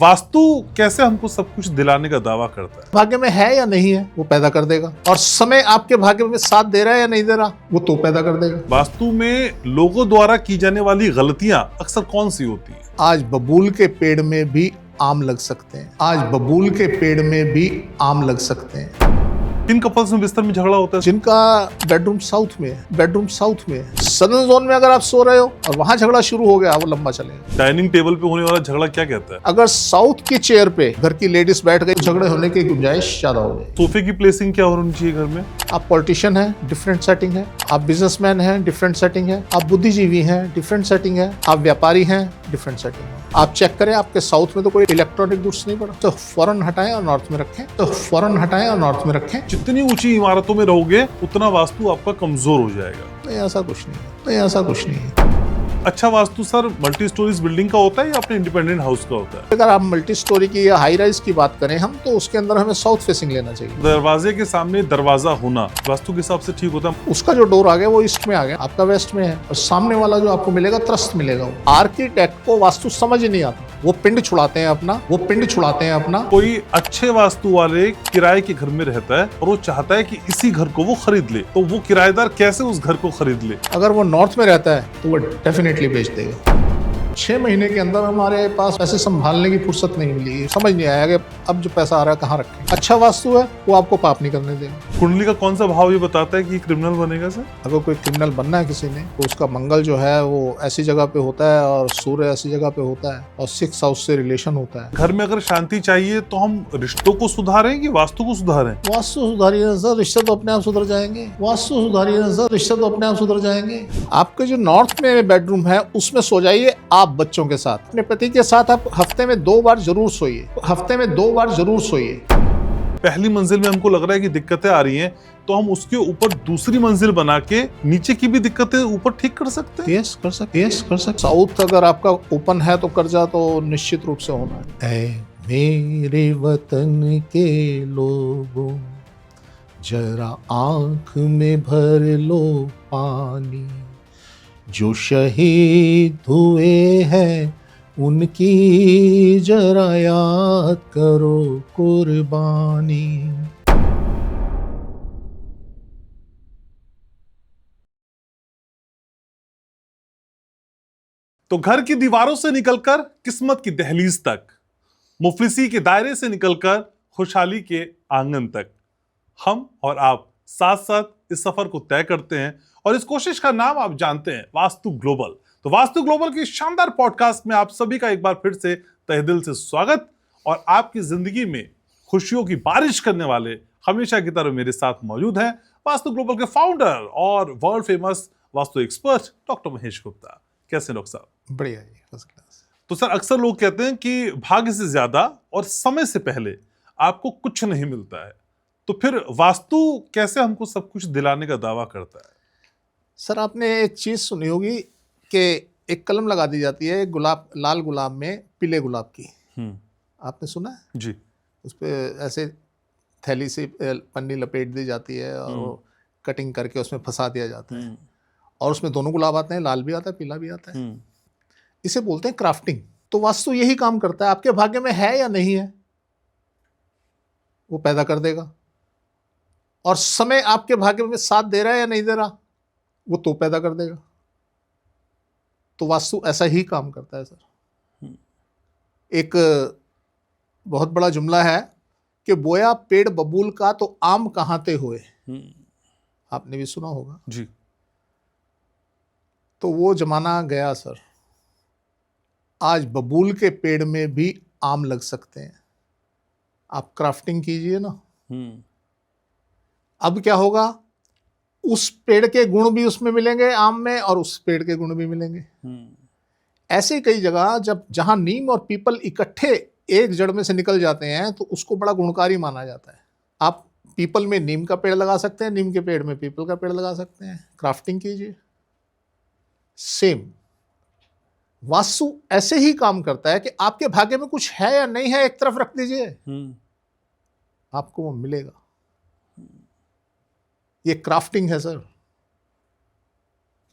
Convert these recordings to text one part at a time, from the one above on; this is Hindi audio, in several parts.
वास्तु कैसे हमको सब कुछ दिलाने का दावा करता है? भाग्य में है या नहीं है वो पैदा कर देगा, और समय आपके भाग्य में साथ दे रहा है या नहीं दे रहा वो तो पैदा कर देगा। वास्तु में लोगों द्वारा की जाने वाली गलतियां अक्सर कौन सी होती है? आज बबूल के पेड़ में भी आम लग सकते हैं, आज बबूल के पेड़ में भी आम लग सकते हैं। किन कपल्स में बिस्तर में झगड़ा होता है? जिनका बेडरूम साउथ में है, बेडरूम साउथ में है, सदर्न जोन में अगर आप सो रहे हो और वहां झगड़ा शुरू हो गया वो लंबा चलेगा। डाइनिंग टेबल पे होने वाला झगड़ा क्या कहता है? अगर साउथ की चेयर पे घर की लेडीज बैठ गई झगड़े होने की गुंजाइश ज्यादा हो जाए। सोफे की प्लेसिंग क्या होनी चाहिए घर में? आप पॉलिटिशियन हैं, डिफरेंट सेटिंग है। आप बिजनेसमैन हैं, डिफरेंट सेटिंग है। आप बुद्धिजीवी हैं, डिफरेंट सेटिंग है। आप व्यापारी हैं, डिफरेंट सेटिंग है। आप चेक करें आपके साउथ में तो कोई इलेक्ट्रॉनिक गुड्स नहीं पड़ा, तो फौरन हटाएं और नॉर्थ में रखें, तो फौरन हटाएं और नॉर्थ में रखें। जितनी ऊंची इमारतों में रहोगे उतना वास्तु आपका कमजोर हो जाएगा। नहीं, ऐसा कुछ नहीं है, नहीं ऐसा कुछ नहीं है। अच्छा vastu sir multi storeys building का होता है या अपने इंडिपेंडेंट हाउस का होता है? अगर आप मल्टी स्टोरी की या हाई राइज की बात करें हम, तो उसके अंदर हमें साउथ फेसिंग लेना चाहिए। दरवाजे के सामने दरवाजा होना वास्तु के हिसाब से ठीक होता है? उसका जो डोर आ गया वो ईस्ट में आ गया, आपका वेस्ट में है, और सामने वाला जो आपको मिलेगा त्रस्त मिलेगा। आर्किटेक्ट को वास्तु समझ ही नहीं आता, वो पिंड छुड़ाते हैं अपना। कोई अच्छे वास्तु वाले किराए के घर में रहता है और वो चाहता है कि इसी घर को वो खरीद ले, तो वो किराएदार कैसे उस घर को खरीद ले? अगर वो नॉर्थ में रहता है तो वो डेफिनेटली बेच देगा। 6 महीने के अंदर हमारे पास पैसे संभालने की फुर्सत नहीं मिली, समझ नहीं आया कि अब जो पैसा आ रहा है कहाँ रखें। अच्छा वास्तु है वो आपको पाप नहीं करने देगा। कुंडली का कौन सा भाव ये बताता है कि क्रिमिनल बनेगा सर? अगर कोई क्रिमिनल बनना है किसी ने तो उसका मंगल जो है वो ऐसी जगह पे होता है और सूर्य ऐसी जगह पे होता है और 6 हाउस से रिलेशन होता है। घर में अगर शांति चाहिए तो हम रिश्तों को सुधारें कि वास्तु को सुधारें? वास्तु सुधारिए ना सर, रिश्ते तो अपने आप सुधर जाएंगे। वास्तु सुधारिए ना सर, रिश्ते तो अपने आप सुधर जाएंगे। आपके जो नॉर्थ में बेडरूम है उसमें सो जाइए आप बच्चों के साथ। अपने पति के साथ आप हफ्ते में 2 बार जरूर सोइए, हफ्ते में 2 बार जरूर सोइए। पहली मंजिल में हमको लग रहा है कि दिक्कतें आ रही हैं, तो हम उसके ऊपर दूसरी मंजिल बना के नीचे की भी दिक्कतें ऊपर ठीक कर सकते हैं? यस कर सकते। साउथ अगर आपका ओपन है तो कर्जा तो निश्चित रूप से होना है। ऐ मेरे वतन के लोगों जरा आंख में भर लो पानी, जो शहीद हुए हैं उनकी जरा याद करो कुर्बानी। तो घर की दीवारों से निकलकर किस्मत की दहलीज तक, मुफलिसी के दायरे से निकलकर खुशहाली के आंगन तक, हम और आप साथ साथ इस सफर को तय करते हैं और इस कोशिश का नाम आप जानते हैं, वास्तु ग्लोबल। तो वास्तु ग्लोबल की शानदार पॉडकास्ट में आप सभी का एक बार फिर से तहे दिल से स्वागत। और आपकी जिंदगी में खुशियों की बारिश करने वाले हमेशा की तरह मेरे साथ मौजूद हैं वास्तु ग्लोबल के फाउंडर और world famous vastu expert doctor Mahesh Gupta. कैसे डॉक्टर साहब? बढ़िया जी, फर्स्ट क्लास। तो सर अक्सर लोग कहते हैं कि भाग्य से ज्यादा और समय से पहले आपको कुछ नहीं मिलता है, तो फिर वास्तु कैसे हमको सब कुछ दिलाने का दावा करता है? सर आपने एक चीज सुनी होगी कि एक कलम लगा दी जाती है गुलाब, लाल गुलाब में पीले गुलाब की। आपने सुना है जी। उस पर ऐसे थैली से पन्नी लपेट दी जाती है और वो कटिंग करके उसमें फंसा दिया जाता है और उसमें दोनों गुलाब आते हैं, लाल भी आता है पीला भी आता है। इसे बोलते हैं क्राफ्टिंग। तो वास्तु यही काम करता है, आपके भाग्य में है या नहीं है वो पैदा कर देगा, और समय आपके भाग्य में साथ दे रहा है या नहीं दे रहा वो तो पैदा कर देगा। तो वास्तु ऐसा ही काम करता है सर। एक बहुत बड़ा जुमला है कि बोया पेड़ बबूल का तो आम कहाँ ते हुए, आपने भी सुना होगा जी। तो वो जमाना गया सर। आज बबूल के पेड़ में भी आम लग सकते हैं। आप क्राफ्टिंग कीजिए ना। अब क्या होगा, उस पेड़ के गुण भी उसमें मिलेंगे आम में और उस पेड़ के गुण भी मिलेंगे। ऐसे कई जगह जहां नीम और पीपल इकट्ठे एक जड़ में से निकल जाते हैं तो उसको बड़ा गुणकारी माना जाता है। आप पीपल में नीम का पेड़ लगा सकते हैं, नीम के पेड़ में पीपल का पेड़ लगा सकते हैं। क्राफ्टिंग कीजिए। सेम वास्तु ऐसे ही काम करता है कि आपके भाग्य में कुछ है या नहीं है एक तरफ रख दीजिए, आपको वो मिलेगा। ये क्राफ्टिंग है सर,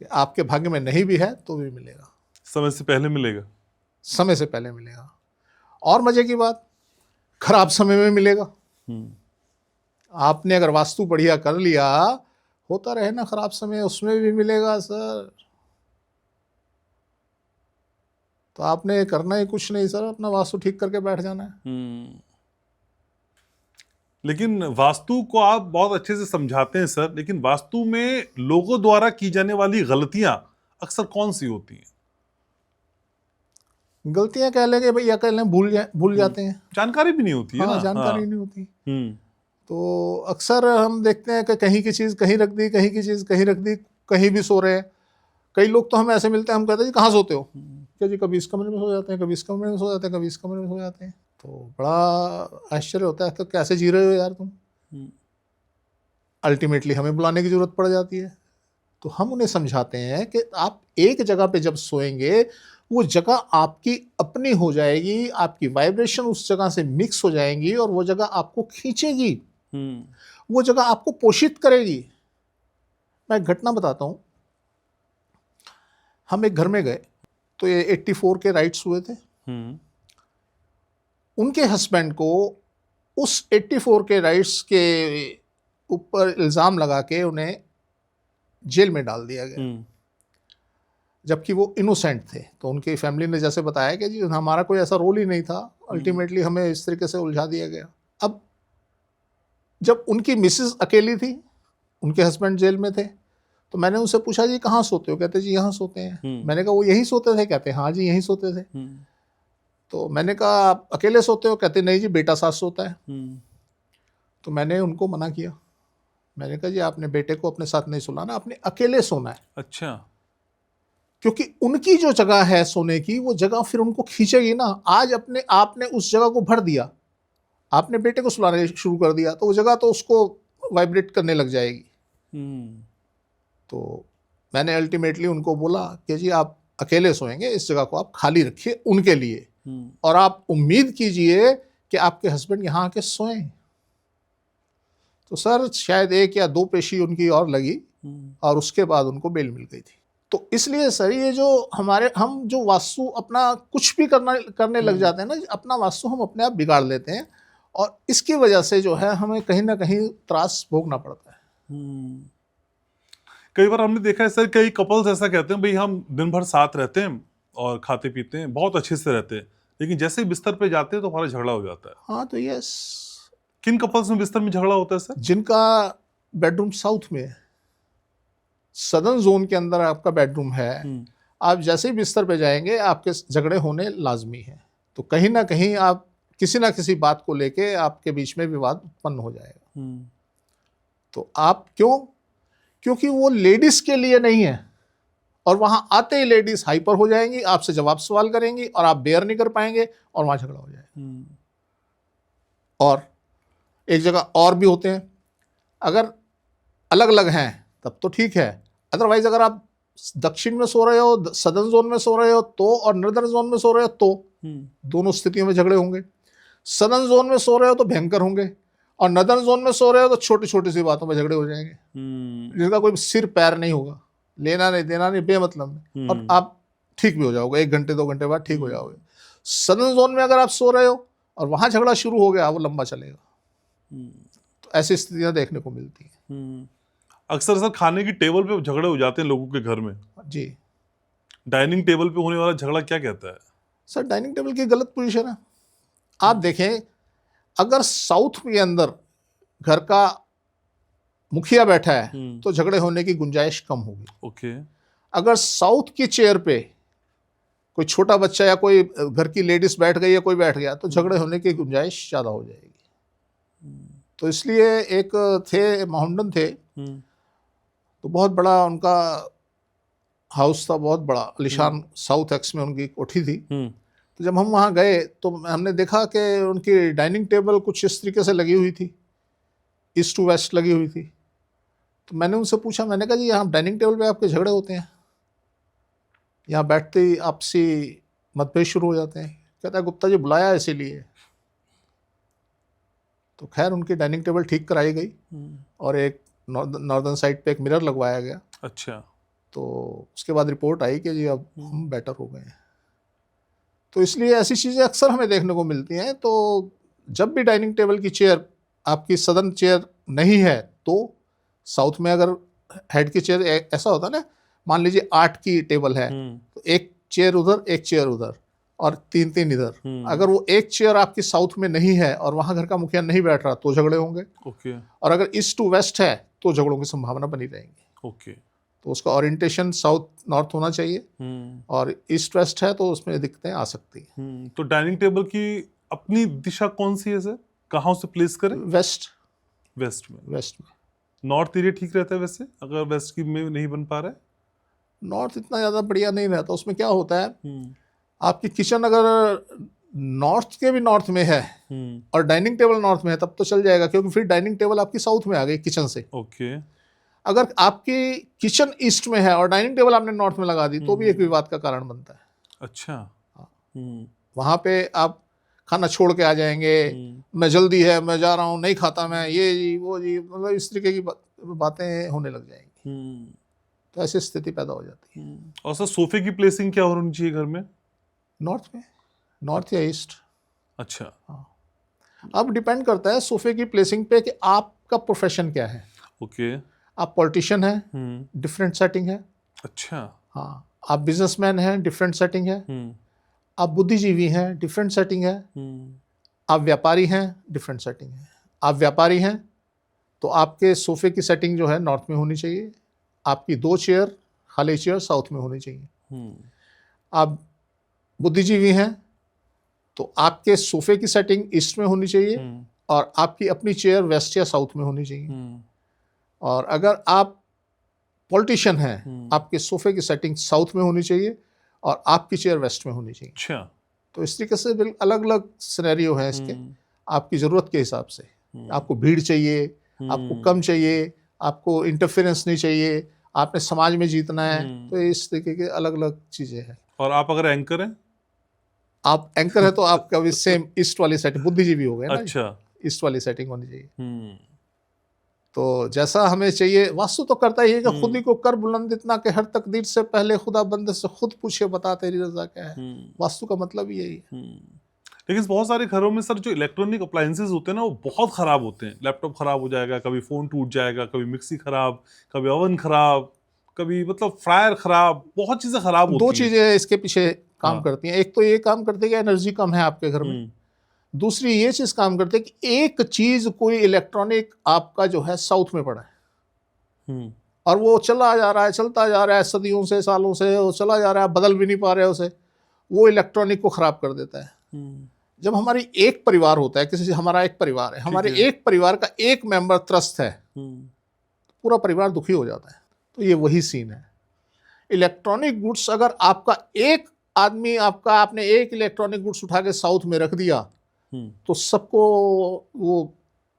कि आपके भाग्य में नहीं भी है तो भी मिलेगा, समय से पहले मिलेगा। समय से पहले मिलेगा। और मजे की बात, खराब समय में मिलेगा। हम्म, आपने अगर वास्तु बढ़िया कर लिया, होता रहे ना खराब समय, उसमें भी मिलेगा सर। तो आपने करना ही कुछ नहीं सर, अपना वास्तु ठीक करके बैठ जाना है। लेकिन वास्तु को आप बहुत अच्छे से समझाते हैं सर, लेकिन वास्तु में लोगों द्वारा की जाने वाली गलतियां अक्सर कौन सी होती हैं? गलतियां कह लेंगे भैया, कह लें भूल जाते हैं। जानकारी भी नहीं होती है हाँ, ना। जानकारी नहीं होती। हम्म, तो अक्सर हम देखते हैं कि कहीं की चीज़ कहीं रख दी, कहीं की चीज़ कहीं रख दी, कहीं भी सो रहे हैं। कई लोग तो हमें ऐसे मिलते हैं, हम कहते हैं जी कहाँ सोते हो? क्या जी, कभी इस कमरे में सो जाते हैं, कभी इस कमरे में सो जाते हैं, कभी इस कमरे में सो जाते हैं। तो बड़ा आश्चर्य होता है, तो कैसे जी रहे हो यार तुम? अल्टीमेटली हमें बुलाने की जरूरत पड़ जाती है। तो हम उन्हें समझाते हैं कि आप एक जगह पे जब सोएंगे, वो जगह आपकी अपनी हो जाएगी, आपकी वाइब्रेशन उस जगह से मिक्स हो जाएंगी और वो जगह आपको खींचेगी, वो जगह आपको पोषित करेगी। मैं एक घटना बताता हूँ। हम एक घर में गए, तो ये 84 के राइट्स हुए थे। उनके हस्बैंड को उस 84 के राइट्स के ऊपर इल्ज़ाम लगा के उन्हें जेल में डाल दिया गया, जबकि वो इनोसेंट थे। तो उनकी फैमिली ने जैसे बताया कि जी हमारा कोई ऐसा रोल ही नहीं था, अल्टीमेटली हमें इस तरीके से उलझा दिया गया। अब जब उनकी मिसेस अकेली थी, उनके हस्बैंड जेल में थे, तो मैंने उनसे पूछा जी कहाँ सोते हो? कहते जी यहाँ सोते हैं। मैंने कहा वो यहीं सोते थे? कहते हाँ जी यहीं सोते थे। तो मैंने कहा आप अकेले सोते हो? कहते नहीं जी बेटा साथ सोता है। तो मैंने उनको मना किया। मैंने कहा जी आपने बेटे को अपने साथ नहीं सुलाना, आपने अकेले सोना है। अच्छा। क्योंकि उनकी जो जगह है सोने की, वो जगह फिर उनको खींचेगी ना। आज अपने आपने उस जगह को भर दिया, आपने बेटे को सुलाने शुरू कर दिया, तो वो जगह तो उसको वाइब्रेट करने लग जाएगी। तो मैंने अल्टीमेटली उनको बोला कि जी आप अकेले सोएंगे, इस जगह को आप खाली रखिए उनके लिए, और आप उम्मीद कीजिए कि आपके हस्बैंड यहाँ आके सोएं। तो सर शायद 1 या 2 पेशी उनकी और लगी और उसके बाद उनको बेल मिल गई थी। तो इसलिए सर ये जो हम जो वास्तु अपना कुछ भी करने लग जाते हैं ना, अपना वास्तु हम अपने आप बिगाड़ लेते हैं, और इसकी वजह से जो है हमें कहीं ना कहीं त्रास भोगना पड़ता है। कई बार हमने देखा है सर, कई कपल्स ऐसा कहते हैं भाई हम दिन भर साथ रहते हैं और खाते पीते हैं, बहुत अच्छे से रहते हैं, लेकिन जैसे ही बिस्तर पे जाते हैं तो हमारा झगड़ा हो जाता है। हाँ तो यस, किन कपल्स में बिस्तर में झगड़ा होता है सर? जिनका बेडरूम साउथ में है, सदर्न जोन के अंदर आपका बेडरूम है, आप जैसे ही बिस्तर पे जाएंगे आपके झगड़े होने लाजमी है। तो कहीं ना कहीं आप किसी ना किसी बात को लेके आपके बीच में विवाद उत्पन्न हो जाएगा। तो आप क्योंकि वो लेडीज के लिए नहीं है, और वहां आते ही लेडीज हाइपर हो जाएंगी, आपसे जवाब सवाल करेंगी और आप बेयर नहीं कर पाएंगे और वहां झगड़ा हो जाएगा। और एक जगह और भी होते हैं, अगर अलग अलग हैं तब तो ठीक है, अदरवाइज अगर आप दक्षिण में सो रहे हो, सदर्न जोन में सो रहे हो तो, और नॉर्दर्न जोन में सो रहे हो तो, दोनों स्थितियों में झगड़े होंगे। सदर्न जोन में सो रहे हो तो भयंकर होंगे, और नॉर्दर्न जोन में सो रहे हो तो छोटी छोटी सी बातों में झगड़े हो जाएंगे, जिसका कोई सिर पैर नहीं होगा, लेना नहीं देना नहीं, बेमतलब में, और आप ठीक भी हो जाओगे, 1 घंटे 2 घंटे बाद ठीक हो जाओगे। सदर्न जोन में अगर आप सो रहे हो और वहां झगड़ा शुरू हो गया, वो लंबा चलेगा। तो ऐसी स्थितियां देखने को मिलती हैं। अक्सर सर खाने की टेबल पे झगड़े हो जाते हैं लोगों के घर में जी। डाइनिंग टेबल पे होने वाला झगड़ा क्या कहता है? सर डाइनिंग टेबल की गलत पोजीशन है। आप देखें, अगर साउथ के अंदर घर का मुखिया बैठा है तो झगड़े होने की गुंजाइश कम होगी। ओके। अगर साउथ की चेयर पे कोई छोटा बच्चा या कोई घर की लेडीज बैठ गई या कोई बैठ गया तो झगड़े होने की गुंजाइश ज़्यादा हो जाएगी। तो इसलिए एक थे माउंटन थे, तो बहुत बड़ा उनका हाउस था, बहुत बड़ा आलिशान, साउथ एक्स में उनकी कोठी थी। तो जब हम वहाँ गए तो हमने देखा कि उनकी डाइनिंग टेबल कुछ इस तरीके से लगी हुई थी, ईस्ट टू वेस्ट लगी हुई थी। तो मैंने उनसे पूछा, मैंने कहा जी यहाँ डाइनिंग टेबल पे आपके झगड़े होते हैं? यहाँ बैठते ही आपसी मतभेद शुरू हो जाते हैं? कहता है गुप्ता जी बुलाया इसीलिए। तो खैर उनकी डाइनिंग टेबल ठीक कराई गई और एक नॉर्दर्न साइड पे एक मिरर लगवाया गया। अच्छा। तो उसके बाद रिपोर्ट आई कि जी अब हम बेटर हो गए हैं। तो इसलिए ऐसी चीज़ें अक्सर हमें देखने को मिलती हैं। तो जब भी डाइनिंग टेबल की चेयर आपकी सदन चेयर नहीं है, तो साउथ में अगर हेड की चेयर ऐसा होता है ना, मान लीजिए 8 की टेबल है, तो एक चेयर उधर, एक चेयर उधर और 3-3 इधर। अगर वो एक चेयर आपकी साउथ में नहीं है और वहाँ घर का मुखिया नहीं बैठ रहा, तो झगड़े होंगे। ओके। और अगर ईस्ट टू वेस्ट है, तो झगड़ों की संभावना बनी रहेंगी। ओके। तो उसका ओरिएंटेशन साउथ नॉर्थ होना चाहिए, और ईस्ट वेस्ट है तो उसमें दिक्कतें आ सकती हैं। तो डाइनिंग टेबल की अपनी दिशा कौन सी है सर? कहाँ उसे प्लेस करें? वेस्ट वेस्ट में। वेस्ट में नॉर्थ एरिया ठीक रहता है वैसे, अगर वेस्ट की में नहीं बन पा रहा है? नॉर्थ इतना ज़्यादा बढ़िया नहीं रहता। उसमें क्या होता है, आपकी किचन अगर नॉर्थ के भी नॉर्थ में है और डाइनिंग टेबल नॉर्थ में है, तब तो चल जाएगा, क्योंकि फिर डाइनिंग टेबल आपकी साउथ में आ गई किचन से। ओके। अगर आपकी किचन ईस्ट में है और डाइनिंग टेबल आपने नॉर्थ में लगा दी, तो भी एक विवाद का कारण बनता है। अच्छा। वहाँ पे आप खाना छोड़ के आ जाएंगे, मैं जल्दी है, मैं जा रहा हूँ, नहीं खाता मैं, ये जी वो जी, मतलब इस तरीके की बातें होने लग जाएंगी। तो ऐसी स्थिति पैदा हो जाती है। और सर सोफे की प्लेसिंग क्या होनी चाहिए घर में? नॉर्थ में, नॉर्थ या ईस्ट। अच्छा। अब डिपेंड करता है सोफे की प्लेसिंग पे कि आपका प्रोफेशन क्या है। ओके। आप पॉलिटिशियन हैं, डिफरेंट सेटिंग है। अच्छा। हाँ, आप बिजनेसमैन हैं, डिफरेंट सेटिंग है। आप बुद्धिजीवी हैं, डिफरेंट सेटिंग है। आप व्यापारी हैं, डिफरेंट सेटिंग है। आप व्यापारी हैं तो आपके सोफे की सेटिंग जो है नॉर्थ में होनी चाहिए। आपकी 2 चेयर, खाली चेयर साउथ में होनी चाहिए। आप बुद्धिजीवी हैं तो आपके सोफे की सेटिंग ईस्ट में होनी चाहिए और आपकी अपनी चेयर वेस्ट या साउथ में होनी चाहिए। और अगर आप पॉलिटिशियन हैं, आपके सोफे की सेटिंग साउथ में होनी चाहिए और आपकी चेयर वेस्ट में होनी चाहिए। अच्छा। तो इस तरीके से अलग अलग सिनेरियो है इसके, आपकी ज़रूरत के हिसाब से। आपको भीड़ चाहिए, आपको कम चाहिए, आपको इंटरफेरेंस नहीं चाहिए, आपने समाज में जीतना है, तो इस तरीके के अलग अलग चीज़ें हैं। और आप अगर एंकर हैं? आप एंकर है तो आपका भी सेम ईस्ट वाली सेटिंग, बुद्धिजीवी हो गए ना। अच्छा। ईस्ट वाली सेटिंग होनी चाहिए। तो जैसा हमें चाहिए, वास्तु तो करता ही है कि खुद ही को कर बुलंद इतना कि हर तकदीर से पहले खुदा बंदे से खुद पूछे, बता तेरी रजा क्या है। वास्तु का मतलब यही है। लेकिन बहुत सारे घरों में सर जो इलेक्ट्रॉनिक अप्लायंसेस होते हैं ना, वो बहुत खराब होते हैं। लैपटॉप खराब हो जाएगा, कभी फोन टूट जाएगा, कभी मिक्सी खराब, कभी ओवन खराब, कभी मतलब फ्रायर खराब, बहुत चीजें खराब होती हैं। 2 चीजें इसके पीछे काम करती हैं। एक तो ये काम करती है कि एनर्जी कम है आपके घर में। दूसरी ये चीज काम करती है कि एक चीज कोई इलेक्ट्रॉनिक आपका जो है साउथ में पड़ा है और वो चला जा रहा है, चलता जा रहा है, सदियों से, सालों से वो चला जा रहा है, बदल भी नहीं पा रहे उसे, वो इलेक्ट्रॉनिक को खराब कर देता है। जब हमारी एक परिवार होता है, किसी से हमारा एक परिवार है, हमारे एक परिवार का एक मेंबर त्रस्त है, पूरा परिवार दुखी हो जाता है। तो ये वही सीन है। इलेक्ट्रॉनिक गुड्स, अगर आपका एक आदमी, आपने एक इलेक्ट्रॉनिक गुड्स उठा के साउथ में रख दिया, तो सबको वो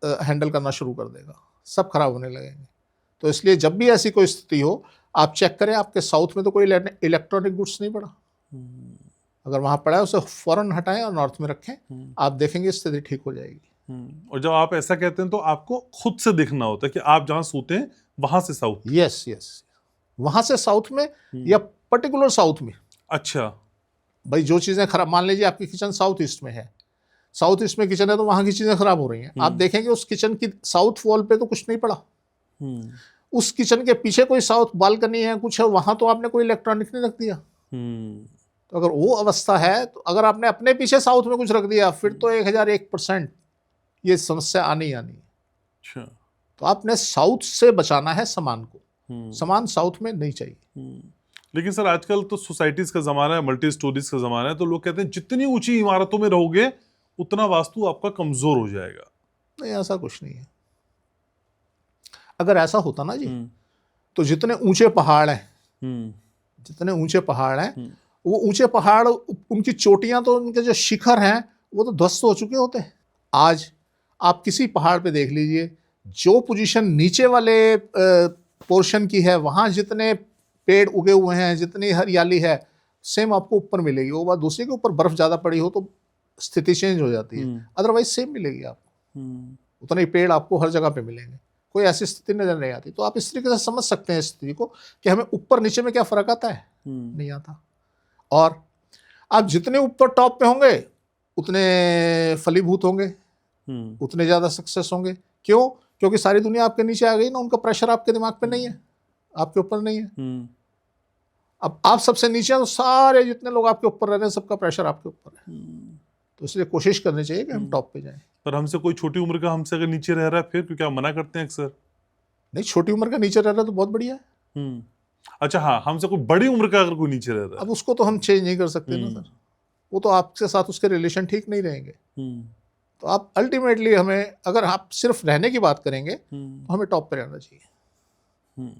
हैंडल करना शुरू कर देगा, सब खराब होने लगेंगे। तो इसलिए जब भी ऐसी कोई स्थिति हो, आप चेक करें आपके साउथ में तो कोई इलेक्ट्रॉनिक गुड्स नहीं पड़ा। अगर वहाँ पड़ा है उसे फौरन हटाएं और नॉर्थ में रखें, आप देखेंगे स्थिति ठीक हो जाएगी। और जब आप ऐसा कहते हैं तो आपको खुद से देखना होता है कि आप जहाँ सोते हैं वहां से साउथ? यस यस, वहां से साउथ में या पर्टिकुलर साउथ में। अच्छा भाई, जो चीज़ें खराब, मान लीजिए आपकी किचन साउथ ईस्ट में है, साउथ ईस्ट में किचन है तो वहाँ की चीज़ें खराब हो रही हैं। आप देखेंगे उस किचन की साउथ वॉल पे तो कुछ नहीं पड़ा, उस किचन के पीछे कोई साउथ बालकनी है, कुछ है, वहाँ तो आपने कोई इलेक्ट्रॉनिक नहीं रख दिया। तो अगर वो अवस्था है, तो अगर आपने अपने पीछे साउथ में कुछ रख दिया, फिर तो 1001% ये समस्या आनी ही आनी है। अच्छा। तो आपने साउथ से बचाना है सामान को, सामान साउथ में नहीं चाहिए। लेकिन सर आजकल तो सोसाइटीज का जमाना है, मल्टी स्टोरीज का जमाना है, तो लोग कहते हैं जितनी ऊंची इमारतों में रहोगे उतना वास्तु आपका कमजोर हो जाएगा। नहीं, ऐसा कुछ नहीं है। अगर ऐसा होता ना जी, तो जितने ऊंचे पहाड़ हैं, जितने ऊंचे पहाड़ हैं, वो ऊंचे पहाड़, उनकी चोटियां, तो उनके जो शिखर हैं वो तो ध्वस्त हो चुके होते हैं। आज आप किसी पहाड़ पे देख लीजिए, जो पोजीशन नीचे वाले पोर्शन की है, वहाँ जितने पेड़ उगे हुए हैं, जितनी हरियाली है, सेम आपको ऊपर मिलेगी। वो बात दूसरी के ऊपर बर्फ ज़्यादा पड़ी हो तो स्थिति चेंज हो जाती है, अदरवाइज सेम मिलेगी आपको। उतने ही पेड़ आपको हर जगह पे मिलेंगे, कोई ऐसी स्थिति नजर नहीं आती। तो आप इस तरीके से समझ सकते हैं स्थिति को कि हमें ऊपर नीचे में क्या फ़र्क आता है, नहीं आता। और आप जितने ऊपर टॉप पे होंगे उतने फलीभूत होंगे, उतने ज़्यादा सक्सेस होंगे। क्यों? क्योंकि सारी दुनिया आपके नीचे आ गई ना, उनका प्रेशर आपके दिमाग पे नहीं है, आपके ऊपर नहीं है। अब आप सबसे नीचे हैं तो सारे जितने लोग आपके ऊपर रह रहे हैं सबका प्रेशर आपके ऊपर है। तो इसलिए कोशिश करनी चाहिए कि हम टॉप पे जाएं। पर हमसे कोई छोटी उम्र का हमसे अगर नीचे रह रहा है फिर, क्योंकि आप मना करते हैं अक्सर। नहीं, छोटी उम्र का नीचे रह रहा है तो बहुत बढ़िया है। अच्छा, हाँ, हमसे कोई बड़ी उम्र का अगर कोई नीचे रह रहा है, अब उसको तो हम चेंज नहीं कर सकते ना सर, वो तो आपके साथ उसके रिलेशन ठीक नहीं रहेंगे। तो आप अल्टीमेटली हमें, अगर आप सिर्फ रहने की बात करेंगे तो हमें टॉप पे रहना चाहिए।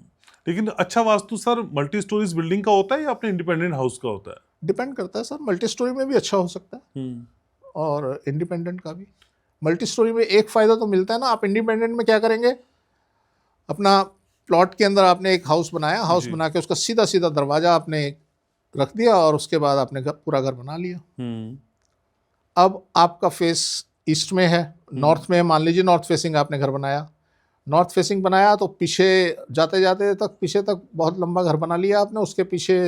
लेकिन अच्छा vastu sir multi storeys building का होता है या अपने इंडिपेंडेंट हाउस का होता है? डिपेंड करता है सर, मल्टी स्टोरी में भी अच्छा हो सकता है और इंडिपेंडेंट का भी। मल्टी स्टोरी में एक फ़ायदा तो मिलता है ना, आप इंडिपेंडेंट में क्या करेंगे, अपना प्लॉट के अंदर आपने एक हाउस बनाया, हाउस बना के उसका सीधा सीधा दरवाज़ा आपने रख दिया और उसके बाद आपने पूरा घर बना लिया। अब आपका फेस ईस्ट में है, नॉर्थ में है, मान लीजिए नॉर्थ फेसिंग आपने घर बनाया, नॉर्थ फेसिंग बनाया तो पीछे जाते जाते तक पीछे तक बहुत लंबा घर बना लिया आपने, उसके पीछे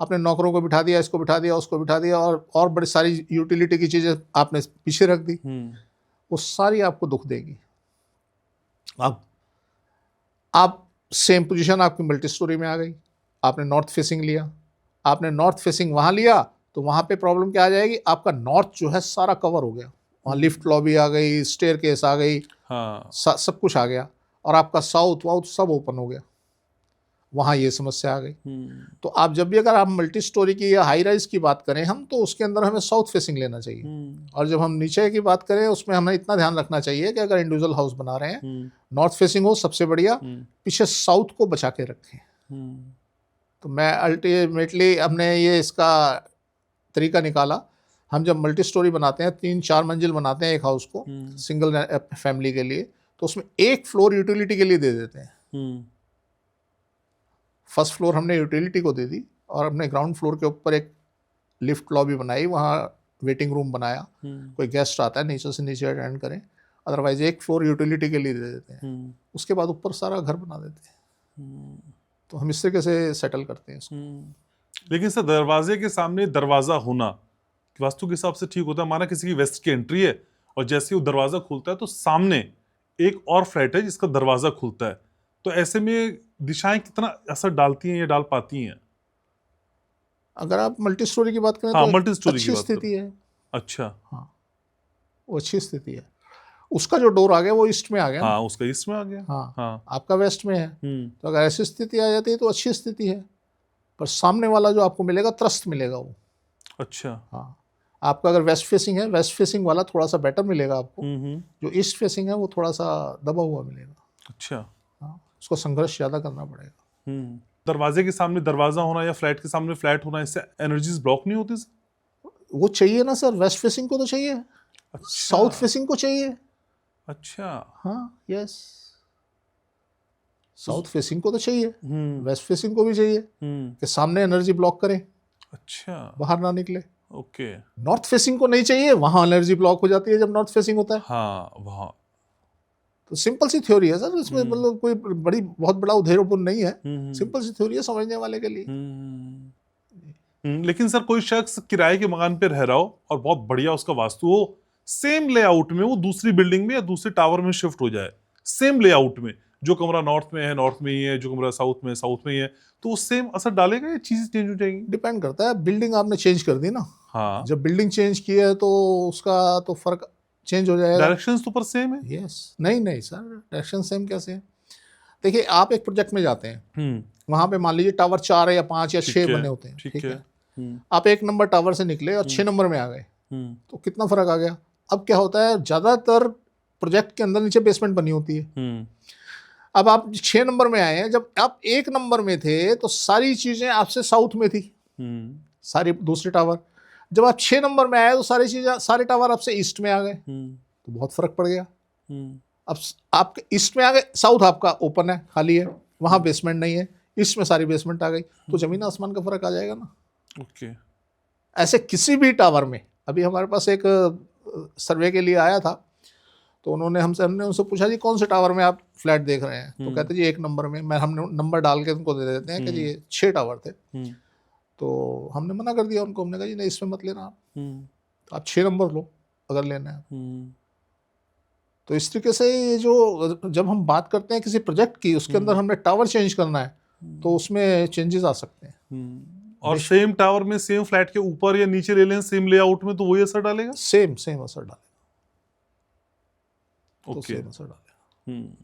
आपने नौकरों को बिठा दिया, इसको बिठा दिया, उसको बिठा दिया, और बड़ी सारी यूटिलिटी की चीज़ें आपने पीछे रख दी। वो सारी आपको दुख देगी। अब आप सेम पोजीशन आपकी मल्टी स्टोरी में आ गई, आपने नॉर्थ फेसिंग लिया, आपने नॉर्थ फेसिंग वहाँ लिया तो वहाँ पे प्रॉब्लम क्या आ जाएगी, आपका नॉर्थ जो है सारा कवर हो गया, वहाँ लिफ्ट लॉबी आ गई, स्टेयर केस आ गई, हाँ, सब कुछ आ गया, और आपका साउथ वाउथ सब ओपन हो गया, वहाँ ये समस्या आ गई। तो आप जब भी, अगर आप मल्टी स्टोरी की या हाई राइज की बात करें हम, तो उसके अंदर हमें साउथ फेसिंग लेना चाहिए। और जब हम नीचे की बात करें उसमें हमें इतना ध्यान रखना चाहिए कि अगर इंडिविजुअल हाउस बना रहे हैं नॉर्थ फेसिंग हो सबसे बढ़िया, पीछे साउथ को बचा के रखें। तो मैं अल्टीमेटली हमने ये इसका तरीका निकाला, हम जब मल्टी स्टोरी बनाते हैं, 3-4 मंजिल बनाते हैं एक हाउस को सिंगल फैमिली के लिए, तो उसमें एक फ्लोर यूटिलिटी के लिए दे देते हैं। फर्स्ट फ्लोर हमने यूटिलिटी को दे दी और अपने ग्राउंड फ्लोर के ऊपर एक लिफ्ट लॉबी बनाई, वहाँ वेटिंग रूम बनाया, कोई गेस्ट आता है नीचे से नीचे अटेंड करें, अदरवाइज एक फ्लोर यूटिलिटी के लिए दे देते हैं, उसके बाद ऊपर सारा घर बना देते हैं। तो हम इस तरीके से सेटल करते हैं इसको। लेकिन सर दरवाजे के सामने दरवाजा होना वास्तु के हिसाब से ठीक होता है? माना किसी की वेस्ट की एंट्री है और जैसे ही वो दरवाजा खुलता है तो सामने एक और फ्लैट है जिसका दरवाजा खुलता है, तो ऐसे में दिशाएं कितना असर डालती हैं या डाल पाती हैं? अगर आप मल्टी स्टोरी की बात करें हाँ, तो मल्टी स्टोरी अच्छी की बात स्थिति है। अच्छा, हाँ, वो अच्छी स्थिति है। उसका जो डोर आ गया वो ईस्ट में आ गया। हाँ, उसका ईस्ट में आ गया। हाँ, आपका वेस्ट में है, तो अगर ऐसी स्थिति आ जाती है तो अच्छी स्थिति है, पर सामने वाला जो आपको मिलेगा त्रस्त मिलेगा वो। अच्छा, हाँ, आपका अगर वेस्ट फेसिंग है, वेस्ट फेसिंग वाला थोड़ा सा बेटर मिलेगा आपको, जो ईस्ट फेसिंग है वो थोड़ा सा दबा हुआ मिलेगा। अच्छा, हाँ, उसको संघर्ष ज़्यादा करना पड़ेगा। दरवाजे के सामने दरवाजा होना या फ्लैट के सामने फ्लैट होना, इससे एनर्जीज ब्लॉक नहीं होती? वो चाहिए ना सर, वेस्ट फेसिंग को तो चाहिए। अच्छा, साउथ फेसिंग को चाहिए। अच्छा, हाँ, यस, साउथ फेसिंग को तो चाहिए, वेस्ट फेसिंग को भी चाहिए कि सामने एनर्जी ब्लॉक करें, अच्छा, बाहर ना निकले। ओके। नॉर्थ फेसिंग को नहीं चाहिए, वहां एनर्जी ब्लॉक हो जाती है जब नॉर्थ फेसिंग होता है। हाँ, वहाँ तो सिंपल सी थ्योरी है सर, इसमें मतलब कोई बड़ी बहुत बड़ा उधेड़पुन नहीं है, सिंपल सी थ्योरी है समझने वाले के लिए। लेकिन सर कोई शख्स किराए के मकान पे रह रहा हो और बहुत बढ़िया उसका वास्तु हो, सेम लेआउट में वो दूसरी बिल्डिंग में या दूसरे टावर में शिफ्ट हो जाए, सेम लेआउट में, जो कमरा नॉर्थ में है नॉर्थ में ही है, जो कमरा साउथ में है साउथ में ही है, तो वो सेम असर डालेगा या चीजें चेंज हो जाएंगी? डिपेंड करता है, बिल्डिंग आपने चेंज कर दी ना। हाँ, जब बिल्डिंग चेंज की है तो उसका तो फर्क चेंज हो जाएगा। डायरेक्शंस तो पर सेम है। यस, नहीं सर, डायरेक्शन सेम कैसे है? देखिए, आप एक प्रोजेक्ट में जाते हैं, वहां पे मान लीजिए टावर 4 या 5 या 6 बने होते हैं, ठीक है। आप 1 नंबर टावर से निकले और 6 नंबर में आ गए, तो कितना फर्क आ गया? अब क्या होता है, ज्यादातर प्रोजेक्ट के अंदर नीचे बेसमेंट बनी होती है। अब आप 6 नंबर में आए हैं, जब आप 1 नंबर में थे तो सारी चीजें आपसे साउथ में थी, सारी दूसरे टावर। जब आप 6 नंबर में आए तो सारी चीजें, सारे टावर आपसे ईस्ट में आ गए, तो बहुत फर्क पड़ गया। अब आप ईस्ट में आ गए, साउथ आपका ओपन है, खाली है, वहां बेसमेंट नहीं है, ईस्ट में सारी बेसमेंट आ गई, तो जमीन आसमान का फर्क आ जाएगा ना। ओके। ऐसे किसी भी टावर में, अभी हमारे पास एक सर्वे के लिए आया था, तो हमने उनसे पूछा जी कौन से टावर में आप फ्लैट देख रहे हैं, तो कहते जी 1 नंबर में। हमने नंबर डाल के उनको दे देते हैं कि जी 6 टावर थे। तो हमने मना कर दिया उनको, हमने कहा जी नहीं इसमें मत लेना आप 6 नंबर लो अगर लेना है। तो इस तरीके से ये जो जब हम बात करते हैं किसी प्रोजेक्ट की, उसके अंदर हमने टावर चेंज करना है तो उसमें चेंजेस आ सकते हैं। और सेम टावर में सेम फ्लैट के ऊपर या नीचे ले लें सेम लेआउट में, तो वही असर डालेगा? सेम असर डालेगा। तो ओके, सेम असर डालेगा।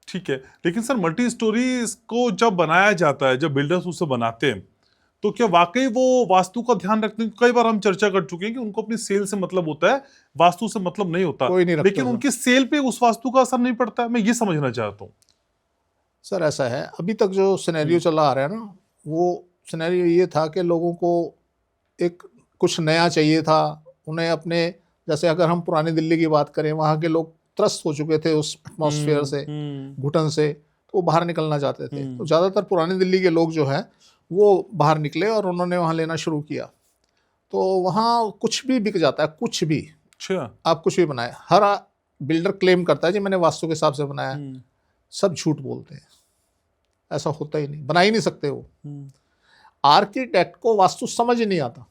ठीक है। लेकिन सर मल्टी स्टोरी को जब बनाया जाता है, जब बिल्डर्स उसे बनाते हैं, तो क्या वाकई वो वास्तु का ध्यान रखते हैं? कई बार हम चर्चा कर चुके हैं कि उनको अपनी सेल से मतलब होता है, वास्तु से मतलब नहीं होता। कोई नहीं रखता लेकिन सर। उनकी सेल पे उस वास्तु का असर नहीं पड़ता है, मैं ये समझना चाहता हूँ। सर ऐसा है, अभी तक जो सिनेरियो चला आ रहा है ना, वो सिनेरियो ये था कि लोगों को एक कुछ नया चाहिए था। उन्हें अपने, जैसे अगर हम पुरानी दिल्ली की बात करें, वहाँ के लोग त्रस्त हो चुके थे उस एटमॉस्फेयर से, घुटन से, तो वो बाहर निकलना चाहते थे। तो ज़्यादातर पुरानी दिल्ली के लोग जो हैं वो बाहर निकले और उन्होंने वहाँ लेना शुरू किया। तो वहाँ कुछ भी बिक जाता है, कुछ भी। अच्छा। आप कुछ भी बनाए, हर बिल्डर क्लेम करता है जी मैंने वास्तु के हिसाब से बनाया। सब झूठ बोलते हैं, ऐसा होता ही नहीं, बना ही नहीं सकते वो। आर्किटेक्ट को वास्तु समझ ही नहीं आता,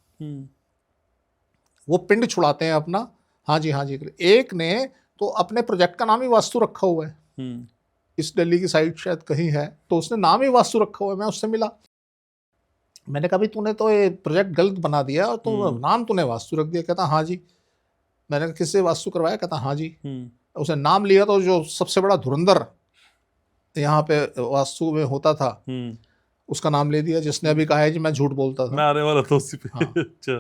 वो पिंड छुड़ाते हैं अपना, हाँ जी हाँ जी। एक ने तो अपने प्रोजेक्ट का नाम ही वास्तु रखा हुआ है, इस दिल्ली की साइड शायद कहीं है, तो उसने नाम ही वास्तु रखा हुआ है। मैं उससे मिला, मैंने कहा भाई तूने तो ये प्रोजेक्ट गलत बना दिया और तो नाम तूने वास्तु रख दिया। कहता हाँ जी। मैंने कहा किससे वास्तु करवाया? कहता हाँ जी। उसने नाम लिया तो जो सबसे बड़ा धुरंधर यहाँ पे वास्तु में होता था उसका नाम ले दिया, जिसने अभी कहा है जी मैं झूठ बोलता था। मैं आने वाला था उसी पे। हाँ। अच्छा।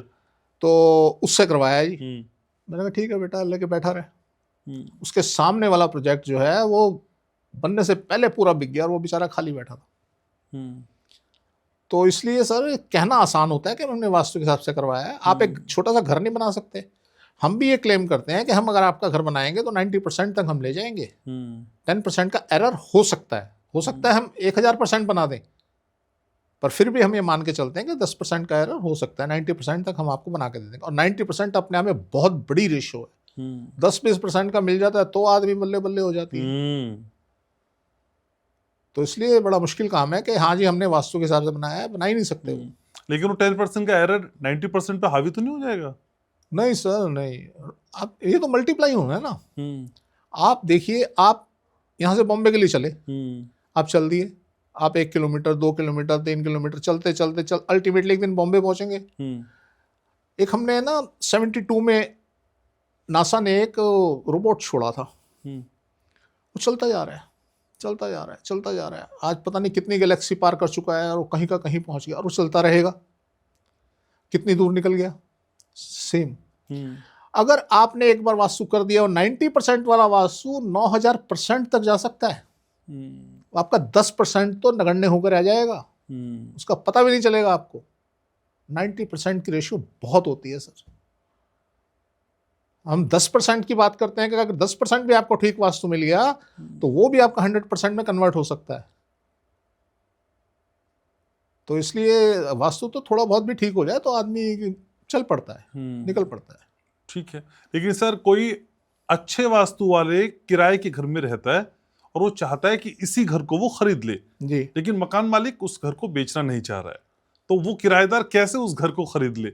तो उससे करवाया जी। मैंने कहा ठीक है बेटा, लेके बैठा रहे। उसके सामने वाला प्रोजेक्ट जो है वो बनने से पहले पूरा बिक गया और वो बेचारा खाली बैठा था। तो इसलिए सर कहना आसान होता है कि हमने वास्तु के हिसाब से करवाया है। आप एक छोटा सा घर नहीं बना सकते। हम भी ये क्लेम करते हैं कि हम अगर आपका घर बनाएंगे तो 90% तक हम ले जाएंगे। 10% का एरर हो सकता है हम 1000% बना दें, पर फिर भी हम ये मान के चलते हैं कि 10% का एरर हो सकता है, 90% तक हम आपको बना के दे देंगे। और 90% अपने आप में बहुत बड़ी रेशो है। 10-20% का मिल जाता है तो आदमी बल्ले बल्ले हो जाती है। तो इसलिए बड़ा मुश्किल काम है कि हाँ जी हमने वास्तु के हिसाब से बनाया है, बना ही नहीं सकते वो। लेकिन वो 10% का एरर 90% पे हावी तो नहीं हो जाएगा? नहीं सर नहीं, आप ये तो मल्टीप्लाई होना है ना। आप देखिए, आप यहाँ से बॉम्बे के लिए चले, आप चल दिए, आप 1 किलोमीटर 2 किलोमीटर 3 किलोमीटर चलते अल्टीमेटली एक दिन बॉम्बे पहुंचेंगे। एक हमने ना 72 में नासा ने एक रोबोट छोड़ा था, वो चलता जा रहा है। आज पता नहीं कितनी गैलेक्सी पार कर चुका है और वो कहीं का कहीं पहुंच गया और वो चलता रहेगा। कितनी दूर निकल गया? सेम। अगर आपने एक बार वास्तु कर दिया और 90% वाला वास्तु 9000% तक जा सकता है, आपका 10% तो नगण्य होकर रह जाएगा, उसका पता भी नहीं चलेगा आपको। 90% की रेशियो बहुत होती है सर। हम 10% की बात करते हैं कि अगर 10% भी आपको ठीक वास्तु मिल गया तो वो भी आपका 100% में कन्वर्ट हो सकता है। तो इसलिए वास्तु तो थोड़ा बहुत भी ठीक हो जाए तो आदमी चल पड़ता है, निकल पड़ता है। ठीक है। लेकिन सर कोई अच्छे वास्तु वाले किराए के घर में रहता है और वो चाहता है कि इसी घर को वो खरीद ले जी, लेकिन मकान मालिक उस घर को बेचना नहीं चाह रहा है, तो वो किराएदार कैसे उस घर को खरीद ले?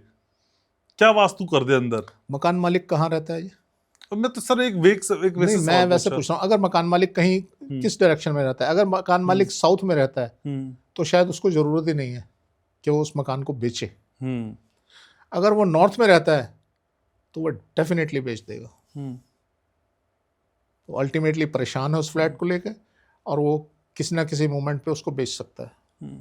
क्या वास्तु कर दे अंदर? मकान मालिक कहाँ रहता है? मैं तो सर एक नहीं, मैं वैसे पूछ रहा हूँ, अगर मकान मालिक कहीं किस डायरेक्शन में रहता है? अगर मकान मालिक साउथ में रहता है तो शायद उसको ज़रूरत ही नहीं है कि वो उस मकान को बेचे। अगर वो नॉर्थ में रहता है तो वो डेफिनेटली बेच देगा। तो अल्टीमेटली परेशान है उस फ्लैट को लेकर और वो किसी ना किसी मोमेंट पे उसको बेच सकता है।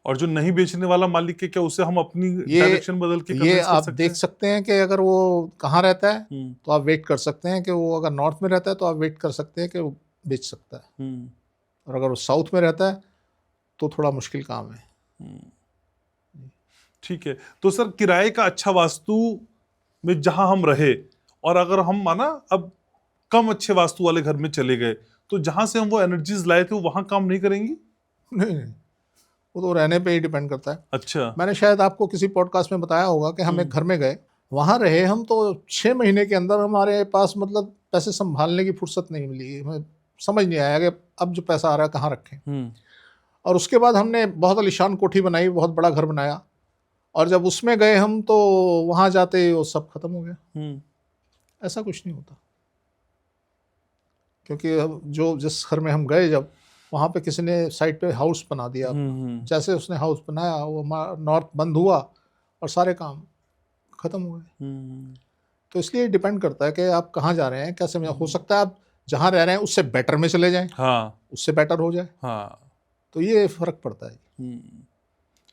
और जो नहीं बेचने वाला मालिक के, क्या उसे हम अपनी डायरेक्शन बदल के ये आप देख सकते हैं कि अगर वो कहाँ रहता है तो आप वेट कर सकते हैं कि वो अगर नॉर्थ में रहता है तो आप वेट कर सकते हैं कि वो बेच सकता है, और अगर वो साउथ में रहता है तो थोड़ा मुश्किल काम है। ठीक है। तो सर किराए का अच्छा वास्तु में जहां हम रहे, और अगर हम माना अब कम अच्छे वास्तु वाले घर में चले गए तो जहां से हम वो एनर्जीज लाए थे वो वहां काम नहीं करेंगी? नहीं, वो तो रहने पे ही डिपेंड करता है। अच्छा। मैंने शायद आपको किसी पॉडकास्ट में बताया होगा कि हम एक घर में गए, वहाँ रहे हम, तो 6 महीने के अंदर हमारे पास मतलब पैसे संभालने की फुर्सत नहीं मिली। हमें समझ नहीं आया कि अब जो पैसा आ रहा है कहाँ रखें। और उसके बाद हमने बहुत आलीशान कोठी बनाई, बहुत बड़ा घर बनाया, और जब उसमें गए हम तो वहाँ जाते ही वो सब खत्म हो गया। ऐसा कुछ नहीं होता, क्योंकि जो जिस घर में हम गए जब, वहाँ पे किसी ने साइड पे हाउस बना दिया अपना। जैसे उसने हाउस बनाया वो नॉर्थ बंद हुआ और सारे काम खत्म हो गए। तो इसलिए डिपेंड करता है कि आप कहाँ जा रहे हैं, कैसे में। हो सकता है आप जहाँ रह रहे हैं उससे बेटर में चले जाएं, हाँ, उससे बेटर हो जाए, हाँ। तो ये फर्क पड़ता है।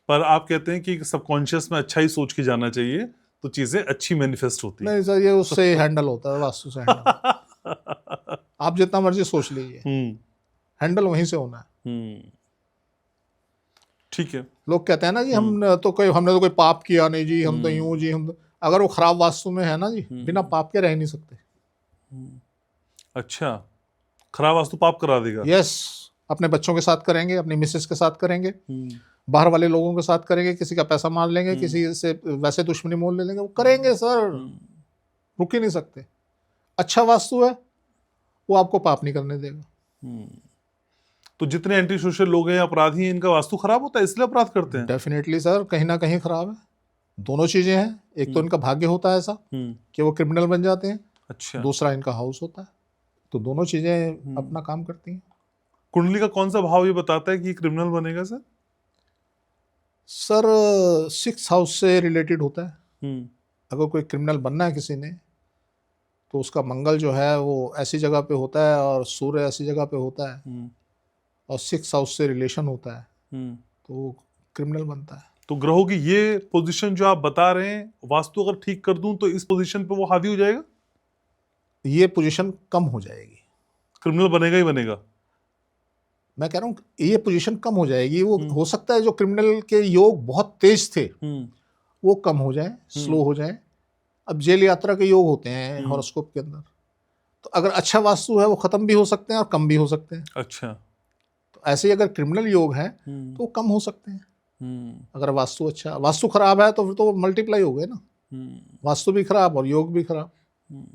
पर आप कहते हैं कि सबकॉन्शियस में अच्छा ही सोच के जाना चाहिए तो चीजें अच्छी मैनिफेस्ट होती हैं। नहीं सर, ये उससे हैंडल होता है, वास्तु से हैंडल। आप जितना मर्जी सोच लीजिए, हैंडल वहीं से होना है। ठीक है। लोग कहते हैं ना जी हमने तो कोई पाप किया नहीं जी, हम तो यूं जी, हम तो, अगर वो खराब वास्तु में है ना जी, बिना पाप के रह नहीं सकते। अच्छा, खराब वास्तु पाप करा देगा? यस, अपने बच्चों के साथ करेंगे, अपनी मिसेस के साथ करेंगे, बाहर वाले लोगों के साथ करेंगे, किसी का पैसा मार लेंगे, किसी से वैसे दुश्मनी मोल ले लेंगे, वो करेंगे सर, रुक ही नहीं सकते। अच्छा वास्तु है वो आपको पाप नहीं करने देगा। तो जितने एंटी सोशल लोग हैं, अपराधी हैं, इनका वास्तु खराब होता है इसलिए अपराध करते हैं? डेफिनेटली सर, कहीं ना कहीं खराब है। दोनों चीजें हैं, एक तो इनका भाग्य होता है ऐसा कि वो क्रिमिनल बन जाते हैं, अच्छा। दूसरा इनका हाउस होता है, तो दोनों चीजें अपना काम करती हैं। कुंडली का कौन सा भाव ये बताता है कि क्रिमिनल बनेगा सर? सर 6th हाउस से रिलेटेड होता है। अगर कोई क्रिमिनल बनना है किसी ने, तो उसका मंगल जो है वो ऐसी जगह पे होता है और सूर्य ऐसी जगह पे होता है, और 6th हाउस से रिलेशन होता है, तो वो क्रिमिनल बनता है। तो ग्रहों की ये पोजीशन जो आप बता रहे हैं, वास्तु अगर ठीक कर दूं तो इस पोजीशन पे वो हावी हो जाएगा, ये पोजीशन कम हो जाएगी, क्रिमिनल बनेगा ही बनेगा। मैं कह रहा हूँ ये पोजीशन कम हो जाएगी। वो हो सकता है जो क्रिमिनल के योग बहुत तेज थे वो कम हो जाए, स्लो हो जाए। अब जेल यात्रा के योग होते हैं हॉरोस्कोप के अंदर, तो अगर अच्छा वास्तु है वो खत्म भी हो सकते हैं और कम भी हो सकते हैं। अच्छा। तो ऐसे ही अगर क्रिमिनल योग है तो वो कम हो सकते हैं। अगर वास्तु अच्छा, वास्तु खराब है तो फिर तो मल्टीप्लाई हो गए ना, वास्तु भी खराब और योग भी खराब,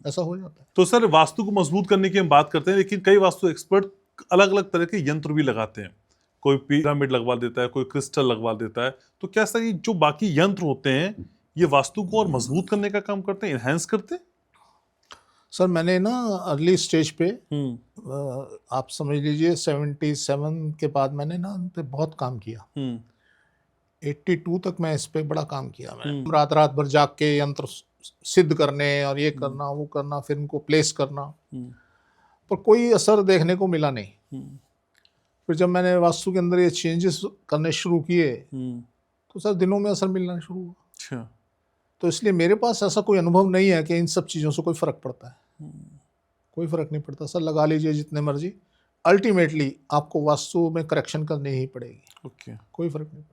ऐसा हो जाता है। तो सर वास्तु को मजबूत करने की हम बात करते हैं, लेकिन कई वास्तु एक्सपर्ट अलग अलग तरह के यंत्र भी लगाते हैं। कोई पिरामिड लगवा देता है, कोई क्रिस्टल लगवा देता है। तो क्या सर ये जो बाकी यंत्र होते हैं ये वास्तु को और मजबूत करने का काम करते हैं, इनहैंस करते हैं? सर मैंने ना अर्ली स्टेज पे आप समझ लीजिए 77 के बाद मैंने ना उन पे बहुत काम किया। 82 तक मैं इस पे बड़ा काम किया। मैंने रात रात भर जाग के यंत्र सिद्ध करने और ये करना वो करना, फिर उनको प्लेस करना, पर कोई असर देखने को मिला नहीं। फिर जब मैंने वास्तु के अंदर ये चेंजेस करने शुरू किए तो सर दिनों में असर मिलना शुरू हुआ। अच्छा। तो इसलिए मेरे पास ऐसा कोई अनुभव नहीं है कि इन सब चीज़ों से कोई फ़र्क पड़ता है। कोई फ़र्क नहीं पड़ता सर, लगा लीजिए जितने मर्जी, अल्टीमेटली आपको वास्तु में करेक्शन करनी ही पड़ेगी। ओके। कोई फ़र्क नहीं पड़ता।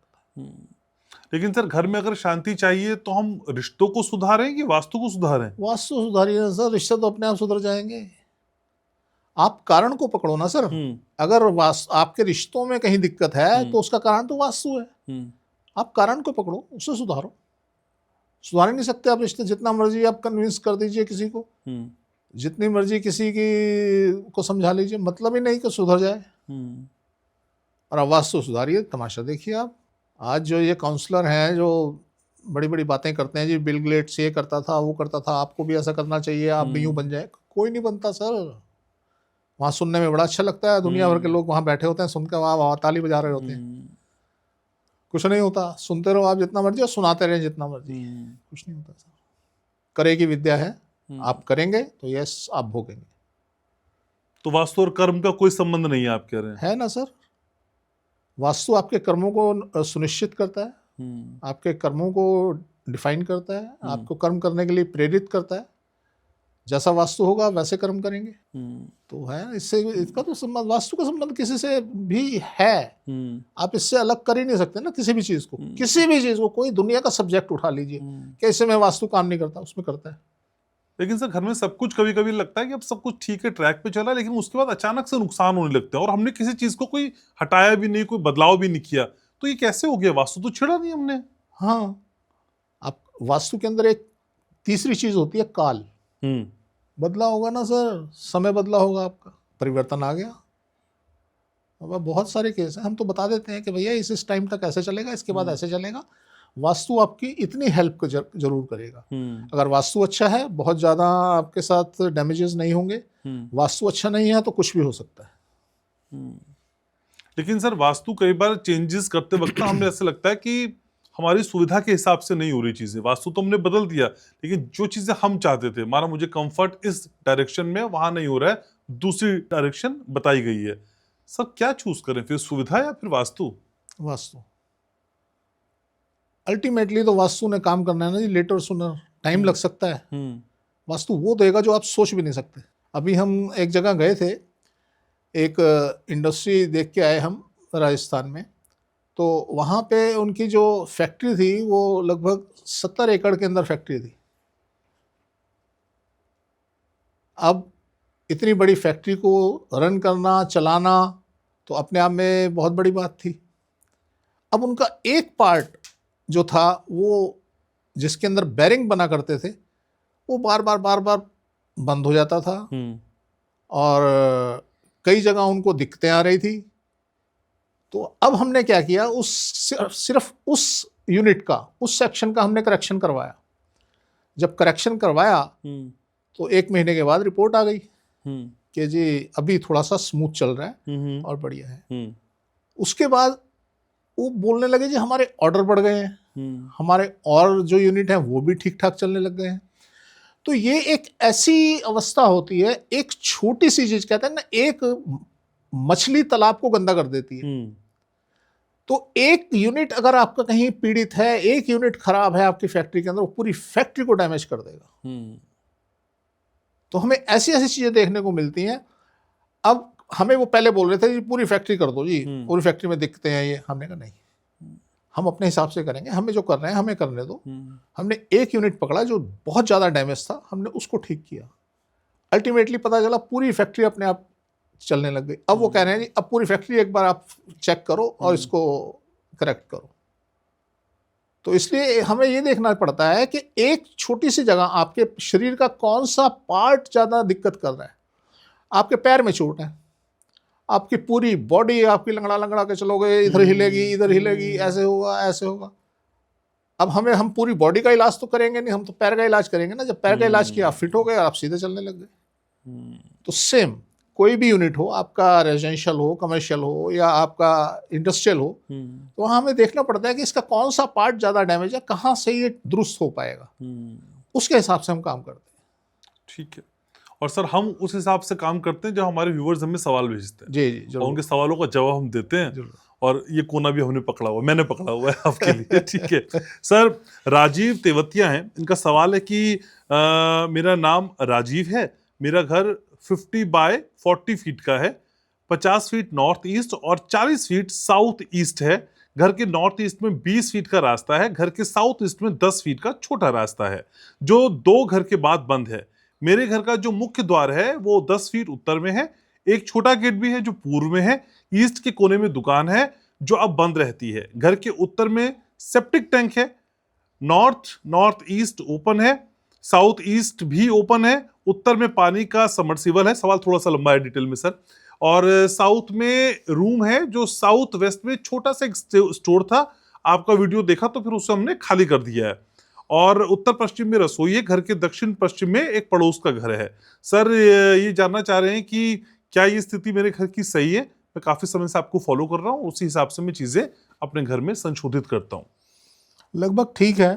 लेकिन सर घर में अगर शांति चाहिए तो हम रिश्तों को सुधारें कि वास्तु को सुधारें? वास्तु सुधारिए ना सर, रिश्ते तो अपने आप सुधर जाएंगे। आप कारण को पकड़ो ना सर। अगर आपके रिश्तों में कहीं दिक्कत है तो उसका कारण तो वास्तु है। आप कारण को पकड़ो, उससे सुधारो। सुधार ही नहीं सकते आप रिश्ते, जितना मर्जी आप कन्विंस कर दीजिए किसी को, जितनी मर्जी किसी की को समझा लीजिए, मतलब ही नहीं कि सुधर जाए। और आप वास्तु सुधारिए, तमाशा देखिए आप। आज जो ये काउंसलर हैं जो बड़ी बड़ी बातें करते हैं जी, बिल गेट्स ये करता था वो करता था, आपको भी ऐसा करना चाहिए, आप भी यूं बन जाए, कोई नहीं बनता सर। वहाँ सुनने में बड़ा अच्छा लगता है, दुनिया भर के लोग वहाँ बैठे होते हैं, सुनकर वहाँ ताली बजा रहे होते हैं। कुछ नहीं होता, सुनते रहो आप जितना मर्जी और सुनाते रहे जितना मर्जी, कुछ नहीं होता सर। करे की विद्या है, आप करेंगे तो यस आप भोगेंगे। तो वास्तु और कर्म का कोई संबंध नहीं है आप कह रहे हैं? है ना सर, वास्तु आपके कर्मों को सुनिश्चित करता है, आपके कर्मों को डिफाइन करता है, आपको कर्म करने के लिए प्रेरित करता है। जैसा वास्तु होगा वैसे कर्म करेंगे। तो है इससे, इसका तो संबंध, वास्तु का संबंध किसी से भी है। आप इससे अलग कर ही नहीं सकते ना किसी भी चीज को। किसी भी चीज को, कोई दुनिया का सब्जेक्ट उठा लीजिए कि इससे में वास्तु काम नहीं करता, उसमें करता है। लेकिन सर घर में सब कुछ कभी कभी लगता है कि अब सब कुछ ठीक है, ट्रैक पे चला, लेकिन उसके बाद अचानक से नुकसान होने लगता है और हमने किसी चीज को कोई हटाया भी नहीं, कोई बदलाव भी नहीं किया। तो ये कैसे हो गया? वास्तु तो छिड़ा नहीं हमने। हाँ, आप वास्तु के अंदर एक तीसरी चीज होती है काल। बदला होगा ना सर, समय बदला होगा, आपका परिवर्तन आ गया। अब बहुत सारे केस हैं, हम तो बता देते हैं कि भैया इस टाइम तक ऐसे चलेगा, इसके बाद ऐसे चलेगा। वास्तु आपकी इतनी हेल्प जरूर करेगा। अगर वास्तु अच्छा है, बहुत ज़्यादा आपके साथ डैमेजेस नहीं होंगे। वास्तु अच्छा नहीं है तो कुछ भी हो सकता है। लेकिन सर वास्तु कई बार चेंजेस करते वक्त ना हमें ऐसा लगता है कि हमारी सुविधा के हिसाब से नहीं हो रही चीजें। वास्तु तो हमने बदल दिया, लेकिन जो चीजें हम चाहते थे, माना मुझे कंफर्ट इस डायरेक्शन में, वहां नहीं हो रहा है, दूसरी डायरेक्शन बताई गई है। सर क्या चूज करें फिर, सुविधा या फिर वास्तु? वास्तु अल्टीमेटली तो वास्तु ने काम करना है ना जी, लेटर सुनर, टाइम लग सकता है। वास्तु वो देगा जो आप सोच भी नहीं सकते। अभी हम एक जगह गए थे, एक इंडस्ट्री देख के आए हम राजस्थान में। तो वहाँ पे उनकी जो फैक्ट्री थी वो लगभग 70 एकड़ के अंदर फैक्ट्री थी। अब इतनी बड़ी फैक्ट्री को रन करना, चलाना तो अपने आप में बहुत बड़ी बात थी। अब उनका एक पार्ट जो था, वो जिसके अंदर बैरिंग बना करते थे, वो बार बार बंद हो जाता था और कई जगह उनको दिक्कतें आ रही थी। तो अब हमने क्या किया, सिर्फ उस यूनिट का, उस सेक्शन का हमने करेक्शन करवाया। जब करेक्शन करवाया तो 1 महीने के बाद रिपोर्ट आ गई कि जी अभी थोड़ा सा स्मूथ चल रहा है और बढ़िया है। उसके बाद वो बोलने लगे जी हमारे ऑर्डर बढ़ गए हैं, हमारे और जो यूनिट हैं वो भी ठीक ठाक चलने लग गए हैं। तो ये एक ऐसी अवस्था होती है, एक छोटी सी चीज, कहते हैं ना, एक मछली तालाब को गंदा कर देती है। तो एक यूनिट अगर आपका कहीं पीड़ित है, एक यूनिट खराब है आपकी फैक्ट्री के अंदर, वो पूरी फैक्ट्री को डैमेज कर देगा। तो हमें ऐसी ऐसी चीजें देखने को मिलती हैं। अब हमें वो पहले बोल रहे थे जी पूरी फैक्ट्री कर दो जी, पूरी फैक्ट्री में दिक्कतें हैं ये। हमने कहा नहीं, हम अपने हिसाब से करेंगे, हमें जो कर रहे हैं हमें करने दो। हमने एक यूनिट पकड़ा जो बहुत ज़्यादा डैमेज था, हमने उसको ठीक किया। अल्टीमेटली पता चला पूरी फैक्ट्री अपने आप चलने लग गई। अब वो कह रहे हैं जी अब पूरी फैक्ट्री एक बार आप चेक करो और इसको करेक्ट करो। तो इसलिए हमें ये देखना पड़ता है कि एक छोटी सी जगह, आपके शरीर का कौन सा पार्ट ज़्यादा दिक्कत कर रहा है। आपके पैर में चोट है, आपकी पूरी बॉडी आपकी लंगड़ा लंगड़ा के चलोगे, इधर हिलेगी इधर हिलेगी, ऐसे होगा ऐसे होगा। अब हम पूरी बॉडी का इलाज तो करेंगे नहीं, हम तो पैर का इलाज करेंगे ना। जब पैर का इलाज किया, आप फिट हो गए, आप सीधे चलने लग गए। तो सेम कोई भी यूनिट हो, आपका रेजिडेंशियल हो, कमर्शियल हो या आपका इंडस्ट्रियल हो, तो वहाँ हमें देखना पड़ता है कि इसका कौन सा पार्ट ज़्यादा डैमेज है, कहाँ से ये दुरुस्त हो पाएगा, उसके हिसाब से हम काम करते हैं। ठीक है। और सर हम उस हिसाब से काम करते हैं, जब हमारे व्यूअर्स हमें सवाल भेजते हैं। जी जी, और उनके सवालों का जवाब हम देते हैं। और ये कोना भी हमने पकड़ा हुआ, मैंने पकड़ा हुआ है आपके लिए। ठीक है सर, राजीव तेवतिया हैं, इनका सवाल है कि मेरा नाम राजीव है, मेरा घर 50 बाय 40 फीट का है, 50 फीट नॉर्थ ईस्ट और 40 फीट साउथ ईस्ट है। घर के नॉर्थ ईस्ट में 20 फीट का रास्ता है, घर के साउथ ईस्ट में 10 फीट का छोटा रास्ता है, जो 2 घर के बाद बंद है। मेरे घर का जो मुख्य द्वार है वो 10 फीट उत्तर में है, एक छोटा गेट भी है जो पूर्व में है, ईस्ट के कोने में दुकान है जो अब बंद रहती है। घर के उत्तर में सेप्टिक टैंक है, नॉर्थ ईस्ट ओपन है, साउथ ईस्ट भी ओपन है, उत्तर में पानी का सबमर्सिबल है। सवाल थोड़ा सा लंबा है डिटेल में सर। और साउथ में रूम है जो साउथ वेस्ट में छोटा सा एक स्टोर था, आपका वीडियो देखा तो फिर उसे हमने खाली कर दिया है। और उत्तर पश्चिम में रसोई है, घर के दक्षिण पश्चिम में एक पड़ोस का घर है। सर ये जानना चाह रहे हैं कि क्या ये स्थिति मेरे घर की सही है? मैं काफी समय से आपको फॉलो कर रहा हूँ, उसी हिसाब से मैं चीजें अपने घर में संशोधित करता हूँ। लगभग ठीक है।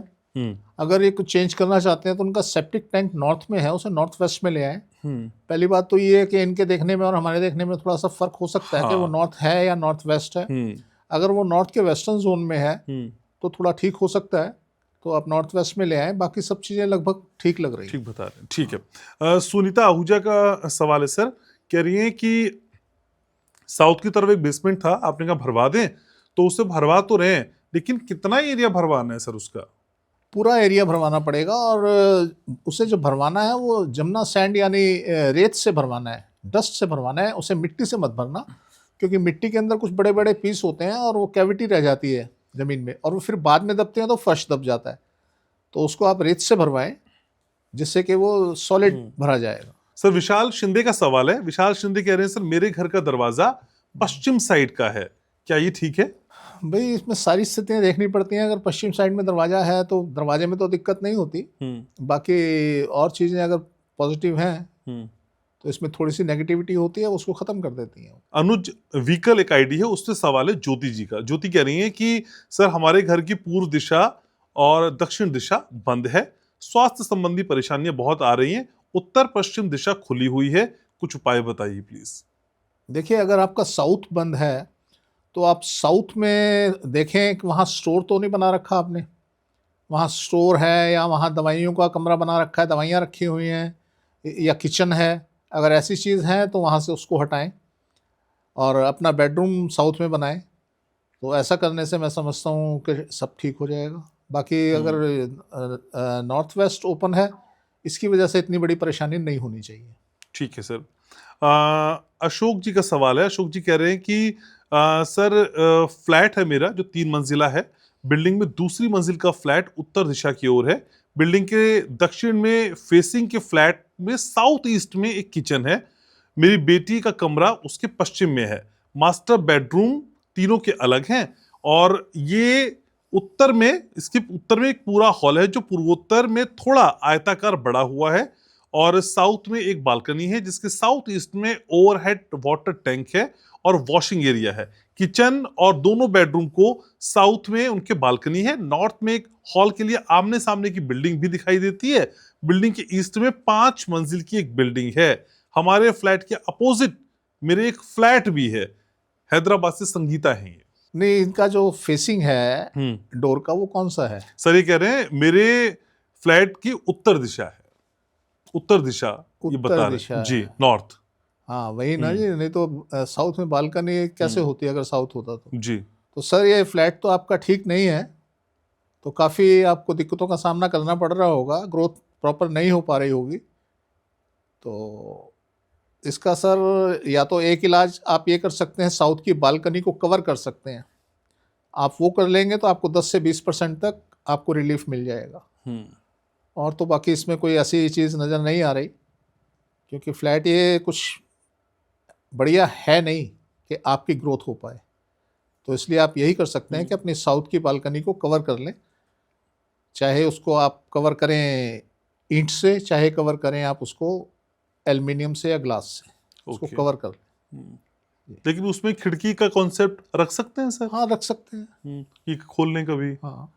अगर ये कुछ चेंज करना चाहते हैं तो उनका सेप्टिक टैंक नॉर्थ में है, उसे नॉर्थ वेस्ट में ले आए। पहली बात तो ये है कि इनके देखने में और हमारे देखने में थोड़ा सा फर्क हो सकता है कि वो नॉर्थ है या नॉर्थ वेस्ट है। अगर वो नॉर्थ के वेस्टर्न जोन में है तो थोड़ा ठीक हो सकता है, तो आप नॉर्थ वेस्ट में ले आए। बाकी सब चीजें लगभग ठीक लग रही हैं। ठीक बता रहे हैं, ठीक है। सुनीता आहूजा का सवाल है सर, कह रही है कि साउथ की तरफ एक बेसमेंट था, आपने कहा भरवा दें, तो उसे भरवा तो रहे हैं, लेकिन कितना एरिया भरवाना है सर उसका? पूरा एरिया भरवाना पड़ेगा, और उसे जो भरवाना है वो जमुना सैंड यानी रेत से भरवाना है, डस्ट से भरवाना है। उसे मिट्टी से मत भरना, क्योंकि मिट्टी के अंदर कुछ बड़े बड़े पीस होते हैं और वो कैविटी रह जाती है ज़मीन में, और वो फिर बाद में दबते हैं तो फर्श दब जाता है। तो उसको आप रेत से भरवाएं जिससे कि वो सॉलिड भरा जाएगा। सर विशाल शिंदे का सवाल है, विशाल शिंदे कह रहे हैं सर मेरे घर का दरवाजा पश्चिम साइड का है, क्या ये ठीक है? भाई इसमें सारी स्थितियां देखनी पड़ती हैं। अगर पश्चिम साइड में दरवाजा है तो दरवाजे में तो दिक्कत नहीं होती, बाकी और चीज़ें अगर पॉजिटिव हैं तो इसमें थोड़ी सी नेगेटिविटी होती है, उसको ख़त्म कर देती हैं। अनुज व्हीकल एक आईडी है, उससे सवाल है ज्योति जी का। ज्योति कह रही है कि सर हमारे घर की पूर्व दिशा और दक्षिण दिशा बंद है, स्वास्थ्य संबंधी परेशानियां बहुत आ रही हैं, उत्तर पश्चिम दिशा खुली हुई है, कुछ उपाय बताइए प्लीज। देखिए, अगर आपका साउथ बंद है तो आप साउथ में देखें कि वहाँ स्टोर तो नहीं बना रखा आपने, वहाँ स्टोर है या वहाँ दवाइयों का कमरा बना रखा है, दवाइयाँ रखी हुई हैं, या किचन है। अगर ऐसी चीज़ है तो वहाँ से उसको हटाएं और अपना बेडरूम साउथ में बनाएं। तो ऐसा करने से मैं समझता हूँ कि सब ठीक हो जाएगा। बाकी अगर नॉर्थ वेस्ट ओपन है, इसकी वजह से इतनी बड़ी परेशानी नहीं होनी चाहिए। ठीक है सर। अशोक जी का सवाल है। अशोक जी कह रहे हैं कि सर फ्लैट है मेरा जो 3 मंजिला है, बिल्डिंग में दूसरी मंजिल का फ्लैट उत्तर दिशा की ओर है, बिल्डिंग के दक्षिण में फेसिंग के फ्लैट में साउथ ईस्ट में एक किचन है, मेरी बेटी का कमरा उसके पश्चिम में है, मास्टर बेडरूम तीनों के अलग हैं, और ये उत्तर में, इसके उत्तर में एक पूरा हॉल है जो पूर्वोत्तर में थोड़ा आयताकार बड़ा हुआ है, और साउथ में एक बालकनी है जिसके साउथ ईस्ट में ओवरहेड वाटर टैंक है और वॉशिंग एरिया है। किचन और दोनों बेडरूम को साउथ में उनके बालकनी है। नॉर्थ में एक हॉल के लिए आमने सामने की बिल्डिंग भी दिखाई देती है। बिल्डिंग के ईस्ट में 5 मंजिल की एक बिल्डिंग है। हमारे फ्लैट के अपोजिट मेरे एक फ्लैट भी है। हैदराबाद से संगीता है ये। नहीं, इनका जो फेसिंग है डोर का वो कौन सा है? सर ये कह रहे हैं मेरे फ्लैट की उत्तर दिशा है, उत्तर दिशा ये बता उत्तर रहे दिशा हैं जी, है। नॉर्थ। हाँ वही ना जी, नहीं तो साउथ में बालकनी कैसे होती अगर साउथ होता तो? जी तो सर ये फ्लैट तो आपका ठीक नहीं है, तो काफ़ी आपको दिक्कतों का सामना करना पड़ रहा होगा, ग्रोथ प्रॉपर नहीं हो पा रही होगी। तो इसका सर या तो एक इलाज आप ये कर सकते हैं, साउथ की बालकनी को कवर कर सकते हैं। आप वो कर लेंगे तो आपको 10 से 20% तक आपको रिलीफ मिल जाएगा। और तो बाकी इसमें कोई ऐसी चीज़ नज़र नहीं आ रही, क्योंकि फ्लैट ये कुछ बढ़िया है नहीं कि आपकी ग्रोथ हो पाए। तो इसलिए आप यही कर सकते हैं कि अपनी साउथ की बालकनी को कवर कर लें, चाहे उसको आप कवर करें ईंट से, चाहे कवर करें आप उसको एल्युमिनियम से या ग्लास से, उसको कवर कर लें। लेकिन उसमें खिड़की का कॉन्सेप्ट रख सकते हैं सर? हाँ रख सकते हैं, कि खोलने का भी। हाँ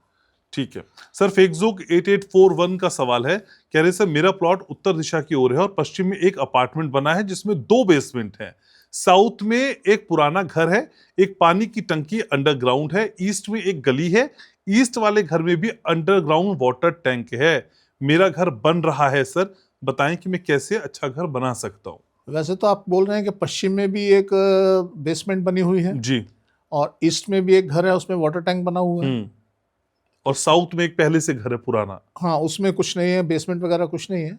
ठीक है सर। फेकजुक 8841 का सवाल है, कह रहे सर मेरा प्लॉट उत्तर दिशा की ओर है और पश्चिम में एक अपार्टमेंट बना है जिसमें 2 बेसमेंट हैं, साउथ में एक पुराना घर है, एक पानी की टंकी अंडरग्राउंड है, ईस्ट में एक गली है, ईस्ट वाले घर में भी अंडरग्राउंड वाटर टैंक है, मेरा घर बन रहा है सर, बताएं कि मैं कैसे अच्छा घर बना सकता हूँ। वैसे तो आप बोल रहे हैं कि पश्चिम में भी एक बेसमेंट बनी हुई है जी, और ईस्ट में भी एक घर है, उसमें वाटर टैंक बना हुआ है, और साउथ में एक पहले से घर है पुराना। हाँ उसमें कुछ नहीं है, बेसमेंट वगैरह कुछ नहीं है।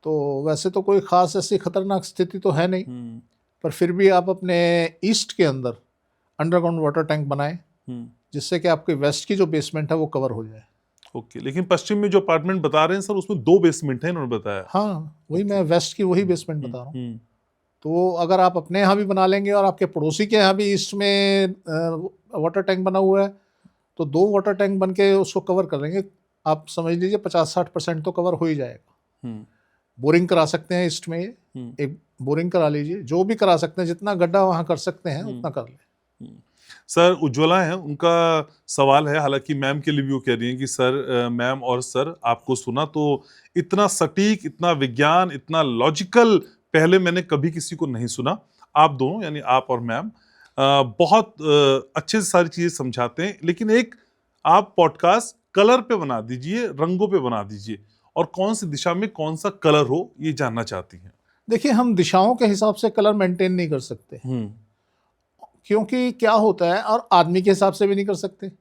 तो वैसे तो कोई खास ऐसी खतरनाक स्थिति तो है नहीं, पर फिर भी आप अपने ईस्ट के अंदर अंडरग्राउंड वाटर टैंक बनाएं, जिससे कि आपके वेस्ट की जो बेसमेंट है वो कवर हो जाए। ओके, लेकिन पश्चिम में जो अपार्टमेंट बता रहे हैं सर उसमें 2 बेसमेंट है इन्होंने बताया। हाँ वही मैं वेस्ट की वही बेसमेंट बता रहा हूँ। तो अगर आप अपने यहाँ भी बना लेंगे और आपके पड़ोसी के यहाँ भी ईस्ट में वाटर टैंक बना हुआ है, तो 2 वाटर टैंक बन के उसको कवर कर लेंगे। आप समझ लीजिए 50-60% तो कवर हो ही जाएगा। बोरिंग करा सकते हैं ईस्ट में, एक बोरिंग करा लीजिए, जो भी करा सकते हैं, जितना गड्ढा वहाँ कर सकते हैं उतना कर लें। सर उज्ज्वला है, उनका सवाल है, हालांकि मैम के लिए भी वो कह रही हैं कि सर मैम और सर आपको सुना तो इतना सटीक, इतना विज्ञान, इतना लॉजिकल पहले मैंने कभी किसी को नहीं सुना। आप दोनों यानी आप और मैम बहुत अच्छे से सारी चीजें समझाते हैं, लेकिन एक आप पॉडकास्ट कलर पे बना दीजिए, रंगों पे बना दीजिए, और कौन सी दिशा में कौन सा कलर हो ये जानना चाहती हैं। देखिए, हम दिशाओं के हिसाब से कलर मेंटेन नहीं कर सकते, क्योंकि क्या होता है, और आदमी के हिसाब से भी नहीं कर सकते।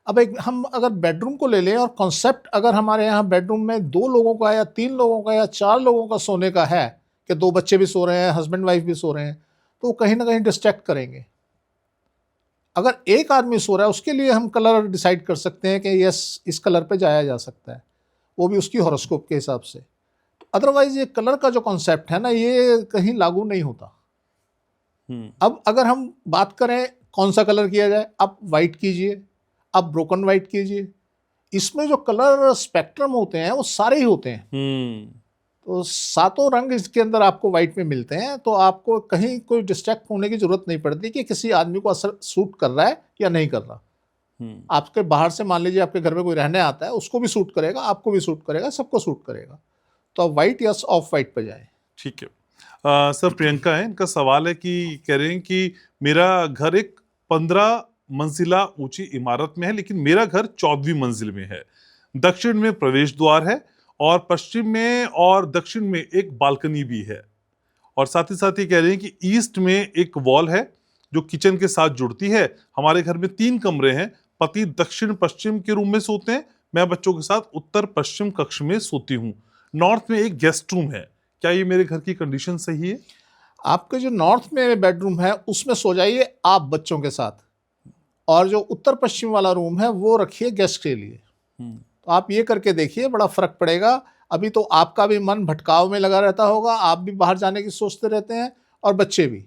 अब एक हम अगर बेडरूम को ले लें और कॉन्सेप्ट अगर हमारे यहाँ बेडरूम में 2 लोगों का या 3 लोगों का या 4 लोगों का सोने का है, कि 2 बच्चे भी सो रहे हैं, हस्बैंड वाइफ भी सो रहे हैं, तो कहीं ना कहीं डिस्ट्रैक्ट करेंगे। अगर एक आदमी सो रहा है उसके लिए हम कलर डिसाइड कर सकते हैं कि यस इस कलर पे जाया जा सकता है, वो भी उसकी हॉरोस्कोप के हिसाब से। तो अदरवाइज ये कलर का जो कॉन्सेप्ट है ना, ये कहीं लागू नहीं होता। अब अगर हम बात करें कौन सा कलर किया जाए, आप वाइट कीजिए, आप ब्रोकन वाइट कीजिए, इसमें जो कलर स्पेक्ट्रम होते हैं वो सारे ही होते हैं। तो सातों रंग इसके अंदर आपको वाइट में मिलते हैं, तो आपको कहीं कोई डिस्ट्रैक्ट होने की जरूरत नहीं पड़ती कि किसी आदमी को असर सूट कर रहा है या नहीं कर रहा। आपके बाहर से मान लीजिए आपके घर में कोई रहने आता है, उसको भी सूट करेगा, आपको भी सूट करेगा, सबको सूट करेगा। तो आप वाइट या ऑफ वाइट पे जाए। ठीक है। सर प्रियंका है, इनका सवाल है कि कह रहे हैं कि मेरा घर एक 15 मंजिला ऊंची इमारत में है, लेकिन मेरा घर 14वीं मंजिल में है। दक्षिण में प्रवेश द्वार है और पश्चिम में और दक्षिण में एक बालकनी भी है। और साथ ही कह रहे हैं कि ईस्ट में एक वॉल है जो किचन के साथ जुड़ती है। हमारे घर में 3 कमरे हैं। पति दक्षिण पश्चिम के रूम में सोते हैं, मैं बच्चों के साथ उत्तर पश्चिम कक्ष में सोती हूँ। नॉर्थ में एक गेस्ट रूम है। क्या ये मेरे घर की कंडीशन सही है? आपके जो नॉर्थ में बेडरूम है उसमें सो जाइए आप बच्चों के साथ, और जो उत्तर पश्चिम वाला रूम है वो रखिए गेस्ट के लिए। तो आप ये करके देखिए, बड़ा फर्क पड़ेगा। अभी तो आपका भी मन भटकाव में लगा रहता होगा, आप भी बाहर जाने की सोचते रहते हैं, और बच्चे भी।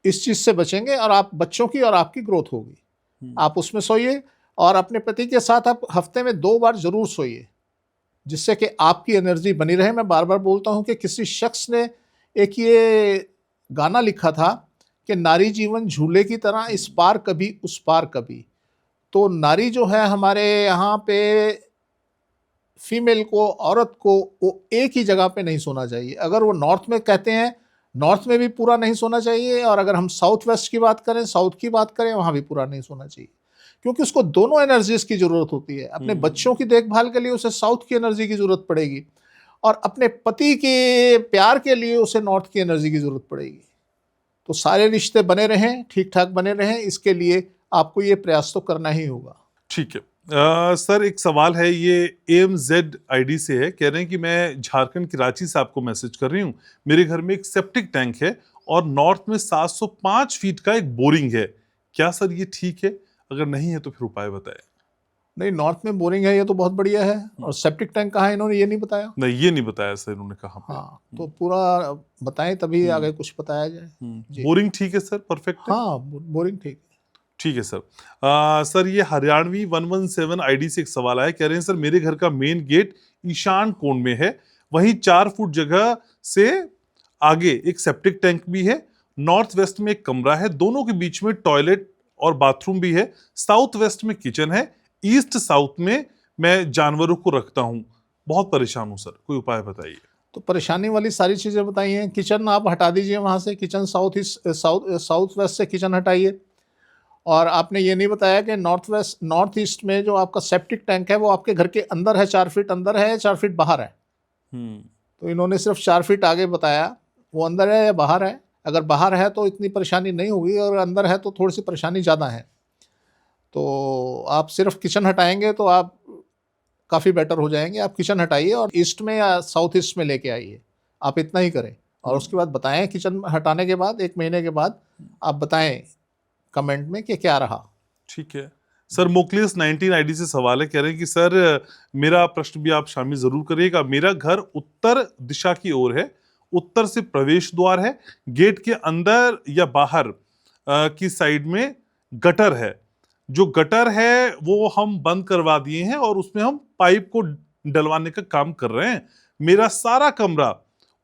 इस चीज़ से बचेंगे और आप बच्चों की और आपकी ग्रोथ होगी। आप उसमें सोइए, और अपने पति के साथ आप हफ्ते में 2 बार जरूर सोइए, जिससे कि आपकी एनर्जी बनी रहे। मैं बार बार बोलता हूँ कि किसी शख्स ने एक ये गाना लिखा था कि नारी जीवन झूले की तरह, इस पार कभी उस पार कभी। तो नारी जो है हमारे यहाँ पे, फीमेल को, औरत को, वो एक ही जगह पे नहीं सोना चाहिए। अगर वो नॉर्थ में कहते हैं, नॉर्थ में भी पूरा नहीं सोना चाहिए, और अगर हम साउथ वेस्ट की बात करें, साउथ की बात करें, वहाँ भी पूरा नहीं सोना चाहिए, क्योंकि उसको दोनों एनर्जीज की जरूरत होती है। अपने बच्चों की देखभाल के लिए उसे साउथ की एनर्जी की जरूरत पड़ेगी, और अपने पति के प्यार के लिए उसे नॉर्थ की एनर्जी की जरूरत पड़ेगी। तो सारे रिश्ते बने रहें, ठीक ठाक बने रहें, इसके लिए आपको ये प्रयास तो करना ही होगा। ठीक है। सर एक सवाल है, ये AMZ ID से है। कह रहे हैं कि मैं झारखंड की रांची से आपको मैसेज कर रही हूँ। मेरे घर में एक सेप्टिक टैंक है और नॉर्थ में 705 फीट का एक बोरिंग है। क्या सर ये ठीक है? अगर नहीं है तो फिर उपाय बताएं। नहीं, नॉर्थ में बोरिंग है, ये तो बहुत बढ़िया है। और सेप्टिक टैंक कहाँ है, इन्होंने ये नहीं बताया? नहीं, ये नहीं बताया सर, इन्होंने कहा। हाँ, तो पूरा बताएं तभी आगे कुछ बताया जाए। बोरिंग ठीक है सर, परफेक्ट है? हाँ, बोरिंग ठीक है। ठीक है सर। सर ये हरियाणवी 117 ID से एक सवाल आया। कह रहे हैं सर मेरे घर का मेन गेट ईशान कोण में है, वहीं 4 फुट जगह से आगे एक सेप्टिक टैंक भी है। नॉर्थ वेस्ट में एक कमरा है, दोनों के बीच में टॉयलेट और बाथरूम भी है। साउथ वेस्ट में किचन है। ईस्ट साउथ में मैं जानवरों को रखता हूँ। बहुत परेशान हूँ सर, कोई उपाय बताइए। तो परेशानी वाली सारी चीज़ें बताई हैं। किचन आप हटा दीजिए वहाँ से, किचन साउथ वेस्ट से किचन हटाइए। और आपने ये नहीं बताया कि नॉर्थ ईस्ट में जो आपका सेप्टिक टैंक है वो आपके घर के अंदर है, 4 फीट अंदर है, 4 फीट बाहर है। तो इन्होंने सिर्फ 4 फीट आगे बताया, वो अंदर है या बाहर है? अगर बाहर है तो इतनी परेशानी नहीं होगी, और अंदर है तो थोड़ी सी परेशानी ज़्यादा है। तो आप सिर्फ किचन हटाएंगे तो आप काफ़ी बेटर हो जाएंगे। आप किचन हटाइए और ईस्ट में या साउथ ईस्ट में लेके आइए, आप इतना ही करें। और उसके बाद बताएं, किचन हटाने के बाद 1 महीने के बाद आप बताएं कमेंट में कि क्या रहा। ठीक है सर। मोकलियस 19 ID से सवाल है। कह रहे हैं कि सर मेरा प्रश्न भी आप शामिल जरूर करिएगा। मेरा घर उत्तर दिशा की ओर है, उत्तर से प्रवेश द्वार है, गेट के अंदर या बाहर की साइड में गटर है। जो गटर है वो हम बंद करवा दिए हैं और उसमें हम पाइप को डलवाने का काम कर रहे हैं। मेरा सारा कमरा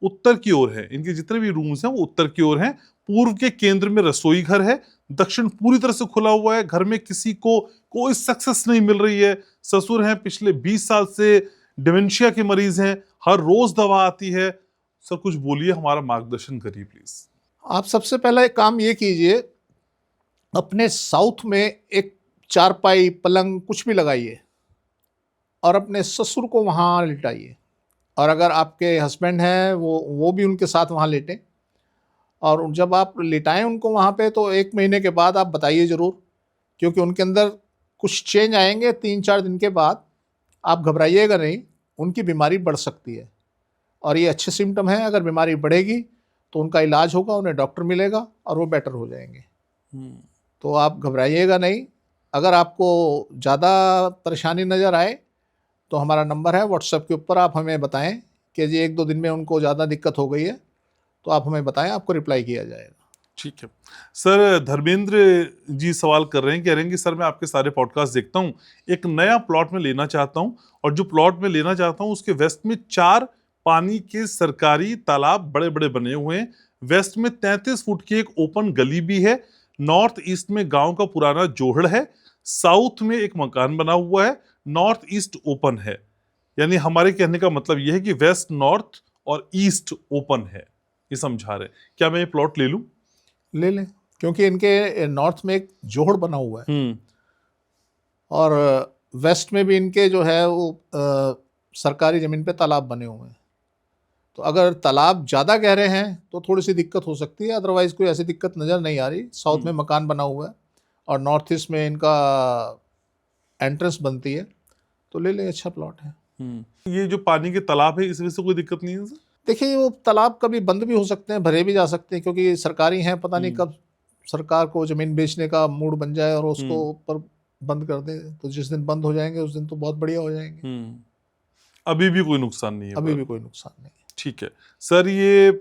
उत्तर की ओर है, इनके जितने भी रूम्स हैं वो उत्तर की ओर हैं। पूर्व के केंद्र में रसोई घर है, दक्षिण पूरी तरह से खुला हुआ है। घर में किसी को कोई सक्सेस नहीं मिल रही है। ससुर हैं, पिछले 20 साल से डिमेंशिया के मरीज हैं, हर रोज दवा आती है। सर कुछ बोलिए, हमारा मार्गदर्शन करिए प्लीज। आप सबसे पहला एक काम ये कीजिए, अपने साउथ में एक चारपाई, पलंग कुछ भी लगाइए और अपने ससुर को वहाँ लिटाइए। और अगर आपके हस्बैंड हैं वो भी उनके साथ वहाँ लेटें। और जब आप लिटाएं उनको वहाँ पे, तो 1 महीने के बाद आप बताइए ज़रूर, क्योंकि उनके अंदर कुछ चेंज आएंगे 3-4 दिन के बाद। आप घबराइएगा नहीं, उनकी बीमारी बढ़ सकती है और ये अच्छे सिम्टम हैं। अगर बीमारी बढ़ेगी तो उनका इलाज होगा, उन्हें डॉक्टर मिलेगा और वो बेटर हो जाएंगे। तो आप घबराइएगा नहीं। अगर आपको ज़्यादा परेशानी नज़र आए तो हमारा नंबर है व्हाट्सएप के ऊपर, आप हमें बताएं कि जी 1-2 दिन में उनको ज़्यादा दिक्कत हो गई है, तो आप हमें बताएं, आपको रिप्लाई किया जाएगा। ठीक है सर, धर्मेंद्र जी सवाल कर रहे हैं, कह रहे हैं कि सर मैं आपके सारे पॉडकास्ट देखता हूँ, एक नया प्लॉट में लेना चाहता हूँ और जो प्लॉट में लेना चाहता हूँ उसके वेस्ट में 4 पानी के सरकारी तालाब बड़े बड़े बने हुए हैं, वेस्ट में 33 फुट की एक ओपन गली भी है, नॉर्थ ईस्ट में गांव का पुराना जोहड़ है, साउथ में एक मकान बना हुआ है, नॉर्थ ईस्ट ओपन है। यानी हमारे कहने का मतलब यह है कि वेस्ट, नॉर्थ और ईस्ट ओपन है, ये समझा रहे। क्या मैं ये प्लॉट ले लूं? ले लें, क्योंकि इनके नॉर्थ में एक जोहड़ बना हुआ है और वेस्ट में भी इनके जो है वो सरकारी ज़मीन पे तालाब बने हुए हैं। तो अगर तालाब ज़्यादा गहरे हैं तो थोड़ी सी दिक्कत हो सकती है, अदरवाइज़ कोई ऐसी दिक्कत नज़र नहीं आ रही। साउथ में मकान बना हुआ है और नॉर्थ ईस्ट में इनका एंट्रेंस बनती है, तो ले लें, अच्छा प्लॉट है। ये जो पानी के तालाब है इस वजह से कोई दिक्कत नहीं है सर? देखिए, वो तालाब कभी बंद भी हो सकते हैं, भरे भी जा सकते हैं, क्योंकि सरकारी हैं, पता नहीं कब सरकार को ज़मीन बेचने का मूड बन जाए और उसको ऊपर बंद कर दे, तो जिस दिन बंद हो जाएंगे उस दिन तो बहुत बढ़िया हो जाएंगे। अभी भी कोई नुकसान नहीं है? अभी भी कोई नुकसान नहीं। ठीक है सर, ये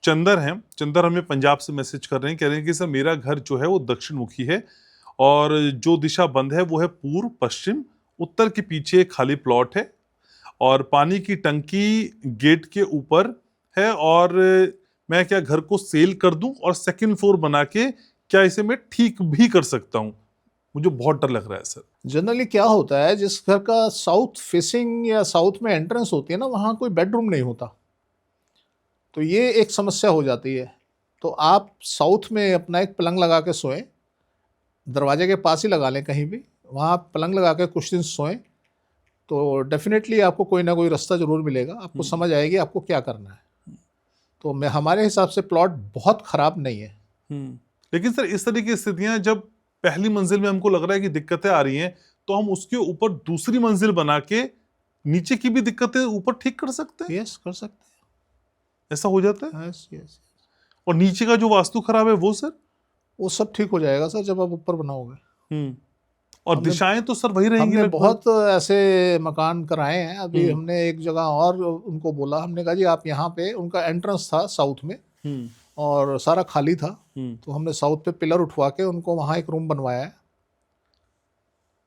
चंदर हैं, चंदर हमें पंजाब से मैसेज कर रहे हैं, कह रहे हैं कि सर मेरा घर जो है वो दक्षिण मुखी है और जो दिशा बंद है वो है पूर्व पश्चिम, उत्तर के पीछे एक खाली प्लॉट है और पानी की टंकी गेट के ऊपर है और मैं क्या घर को सेल कर दूं और सेकंड फ्लोर बना के क्या इसे मैं ठीक भी कर सकता हूं? मुझे बहुत डर लग रहा है सर। जनरली क्या होता है, जिस घर का साउथ फेसिंग या साउथ में एंट्रेंस होती है ना, वहाँ कोई बेडरूम नहीं होता, तो ये एक समस्या हो जाती है। तो आप साउथ में अपना एक पलंग लगा के सोएं, दरवाजे के पास ही लगा लें कहीं भी, वहाँ आप पलंग लगा के कुछ दिन सोएं, तो डेफिनेटली आपको कोई ना कोई रास्ता ज़रूर मिलेगा, आपको समझ आएगी आपको क्या करना है। तो मैं हमारे हिसाब से प्लॉट बहुत ख़राब नहीं है। लेकिन सर इस तरह की स्थितियां जब पहली मंजिल में हमको लग रहा है कि दिक्कतें आ रही हैं, तो हम उसके ऊपर दूसरी मंजिल बना के नीचे की भी दिक्कतें ऊपर ठीक कर सकते हैं? यस, कर सकते हैं। ऐसा हो जाता है? Yes yes. और नीचे का जो वास्तु खराब है वो सर? वो सब ठीक हो जाएगा सर, जब आप ऊपर बनाओगे। और दिशाएं तो सर वही रहेंगी हमने लगभग? बहुत ऐसे मकान कराए हैं। अभी हमने एक जगह और उनको बोला, हमने कहा जी आप यहाँ पे, उनका एंट्रेंस था साउथ में और सारा खाली था, तो हमने साउथ पे पिलर उठवा के उनको वहाँ एक रूम बनवाया है।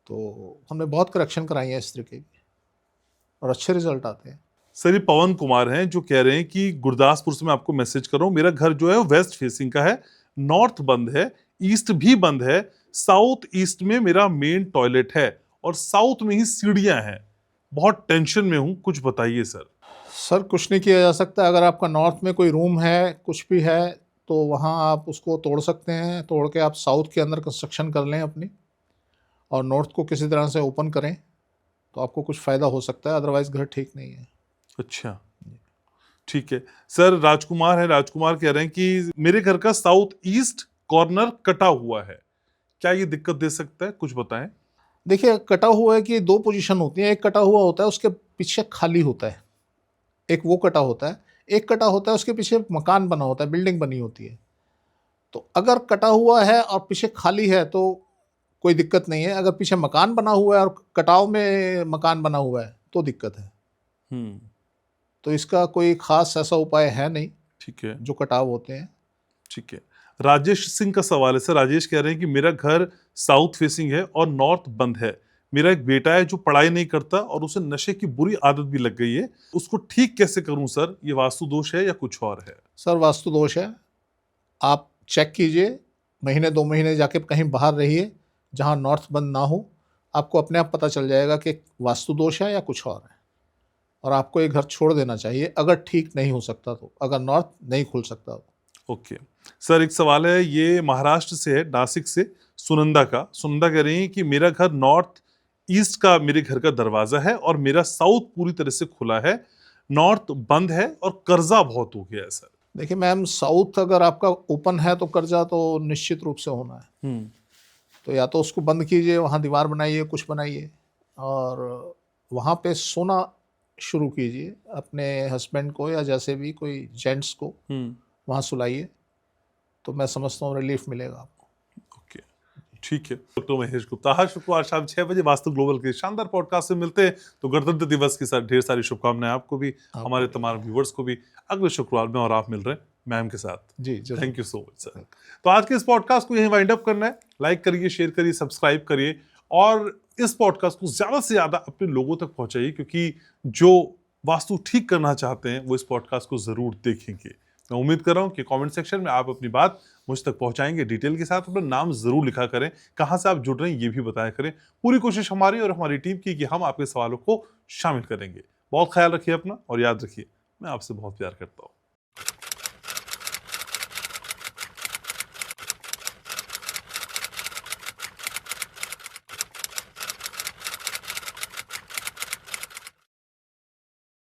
तो हमने बहुत करेक्शन कराई है इस तरीके की और अच्छे रिजल्ट आते हैं। सर ये पवन कुमार हैं जो कह रहे हैं कि गुरदासपुर से मैं आपको मैसेज कर रहा हूँ, मेरा घर जो है वो वेस्ट फेसिंग का है, नॉर्थ बंद है, ईस्ट भी बंद है, साउथ ईस्ट में मेरा मेन टॉयलेट है और साउथ में ही सीढ़ियां हैं, बहुत टेंशन में हूं, कुछ बताइए सर। सर कुछ नहीं किया जा सकता। अगर आपका नॉर्थ में कोई रूम है, कुछ भी है, तो वहाँ आप उसको तोड़ सकते हैं, तोड़ के आप साउथ के अंदर कंस्ट्रक्शन कर लें अपनी और नॉर्थ को किसी तरह से ओपन करें, तो आपको कुछ फ़ायदा हो सकता है, अदरवाइज घर ठीक नहीं है। अच्छा ठीक है सर। राजकुमार है, राजकुमार कह रहे हैं कि मेरे घर का साउथ ईस्ट कॉर्नर कटा हुआ है, क्या ये दिक्कत दे सकता है, कुछ बताएं। देखिए, कटा हुआ है कि 2 पोजीशन होती हैं। एक कटा हुआ होता है, उसके पीछे खाली होता है, एक वो कटा होता है। एक कटा होता है उसके पीछे मकान बना होता है, बिल्डिंग बनी होती है। तो अगर कटा हुआ है और पीछे खाली है तो कोई दिक्कत नहीं है। अगर पीछे मकान बना हुआ है और कटाव में मकान बना हुआ है तो दिक्कत है। तो इसका कोई खास ऐसा उपाय है नहीं, ठीक है, जो कटाव होते हैं। ठीक है। राजेश सिंह का सवाल है सर, राजेश कह रहे हैं कि मेरा घर साउथ फेसिंग है और नॉर्थ बंद है, मेरा एक बेटा है जो पढ़ाई नहीं करता और उसे नशे की बुरी आदत भी लग गई है, उसको ठीक कैसे करूं सर, ये वास्तु दोष है या कुछ और है? सर वास्तु दोष है, आप चेक कीजिए, महीने 2 महीने जाके कहीं बाहर रहिए जहां नॉर्थ बंद ना हो, आपको अपने आप पता चल जाएगा कि वास्तु दोष है या कुछ और है, और आपको ये घर छोड़ देना चाहिए अगर ठीक नहीं हो सकता तो, अगर नॉर्थ नहीं खुल सकता तो। ओके सर, एक सवाल है, ये महाराष्ट्र से है, नासिक से, सुनंदा का। सुनंदा कह रही है कि मेरा घर नॉर्थ ईस्ट का मेरे घर का दरवाजा है और मेरा साउथ पूरी तरह से खुला है, नॉर्थ बंद है और कर्जा बहुत हो गया है सर। देखिए मैम, साउथ अगर आपका ओपन है तो कर्जा तो निश्चित रूप से होना है। तो या तो उसको बंद कीजिए, वहाँ दीवार बनाइए, कुछ बनाइए और वहाँ पे सोना शुरू कीजिए, अपने हस्बैंड को या जैसे भी कोई जेंट्स को वहाँ सुलाइए, तो मैं समझता हूँ रिलीफ मिलेगा आपको। ओके ठीक है। डॉक्टर महेश गुप्ता, हर शुक्रवार शाम 6 बजे वास्तु ग्लोबल के शानदार पॉडकास्ट में मिलते हैं। तो गणतंत्र दिवस की साथ ढेर सारी शुभकामनाएं आपको भी, हमारे तमाम व्यूवर्स को भी। अगले शुक्रवार में और आप मिल रहे हैं। मैम के साथ। जी जरूर। Thank you so much sir. तो आज के इस पॉडकास्ट को यहीं वाइंड अप करना है। लाइक करिए, शेयर करिए, सब्सक्राइब करिए और इस पॉडकास्ट को ज्यादा से ज्यादा अपने लोगों तक पहुंचाइए, क्योंकि जो वास्तु ठीक करना चाहते हैं वो इस पॉडकास्ट को जरूर देखेंगे। मैं उम्मीद कर रहा हूं कि कमेंट सेक्शन में आप अपनी बात मुझ तक पहुंचाएंगे। डिटेल के साथ अपना नाम जरूर लिखा करें, कहां से आप जुड़ रहे हैं ये भी बताया करें। पूरी कोशिश हमारी और हमारी टीम की कि हम आपके सवालों को शामिल करेंगे। बहुत ख्याल रखिए अपना और याद रखिए, मैं आपसे बहुत प्यार करता हूं।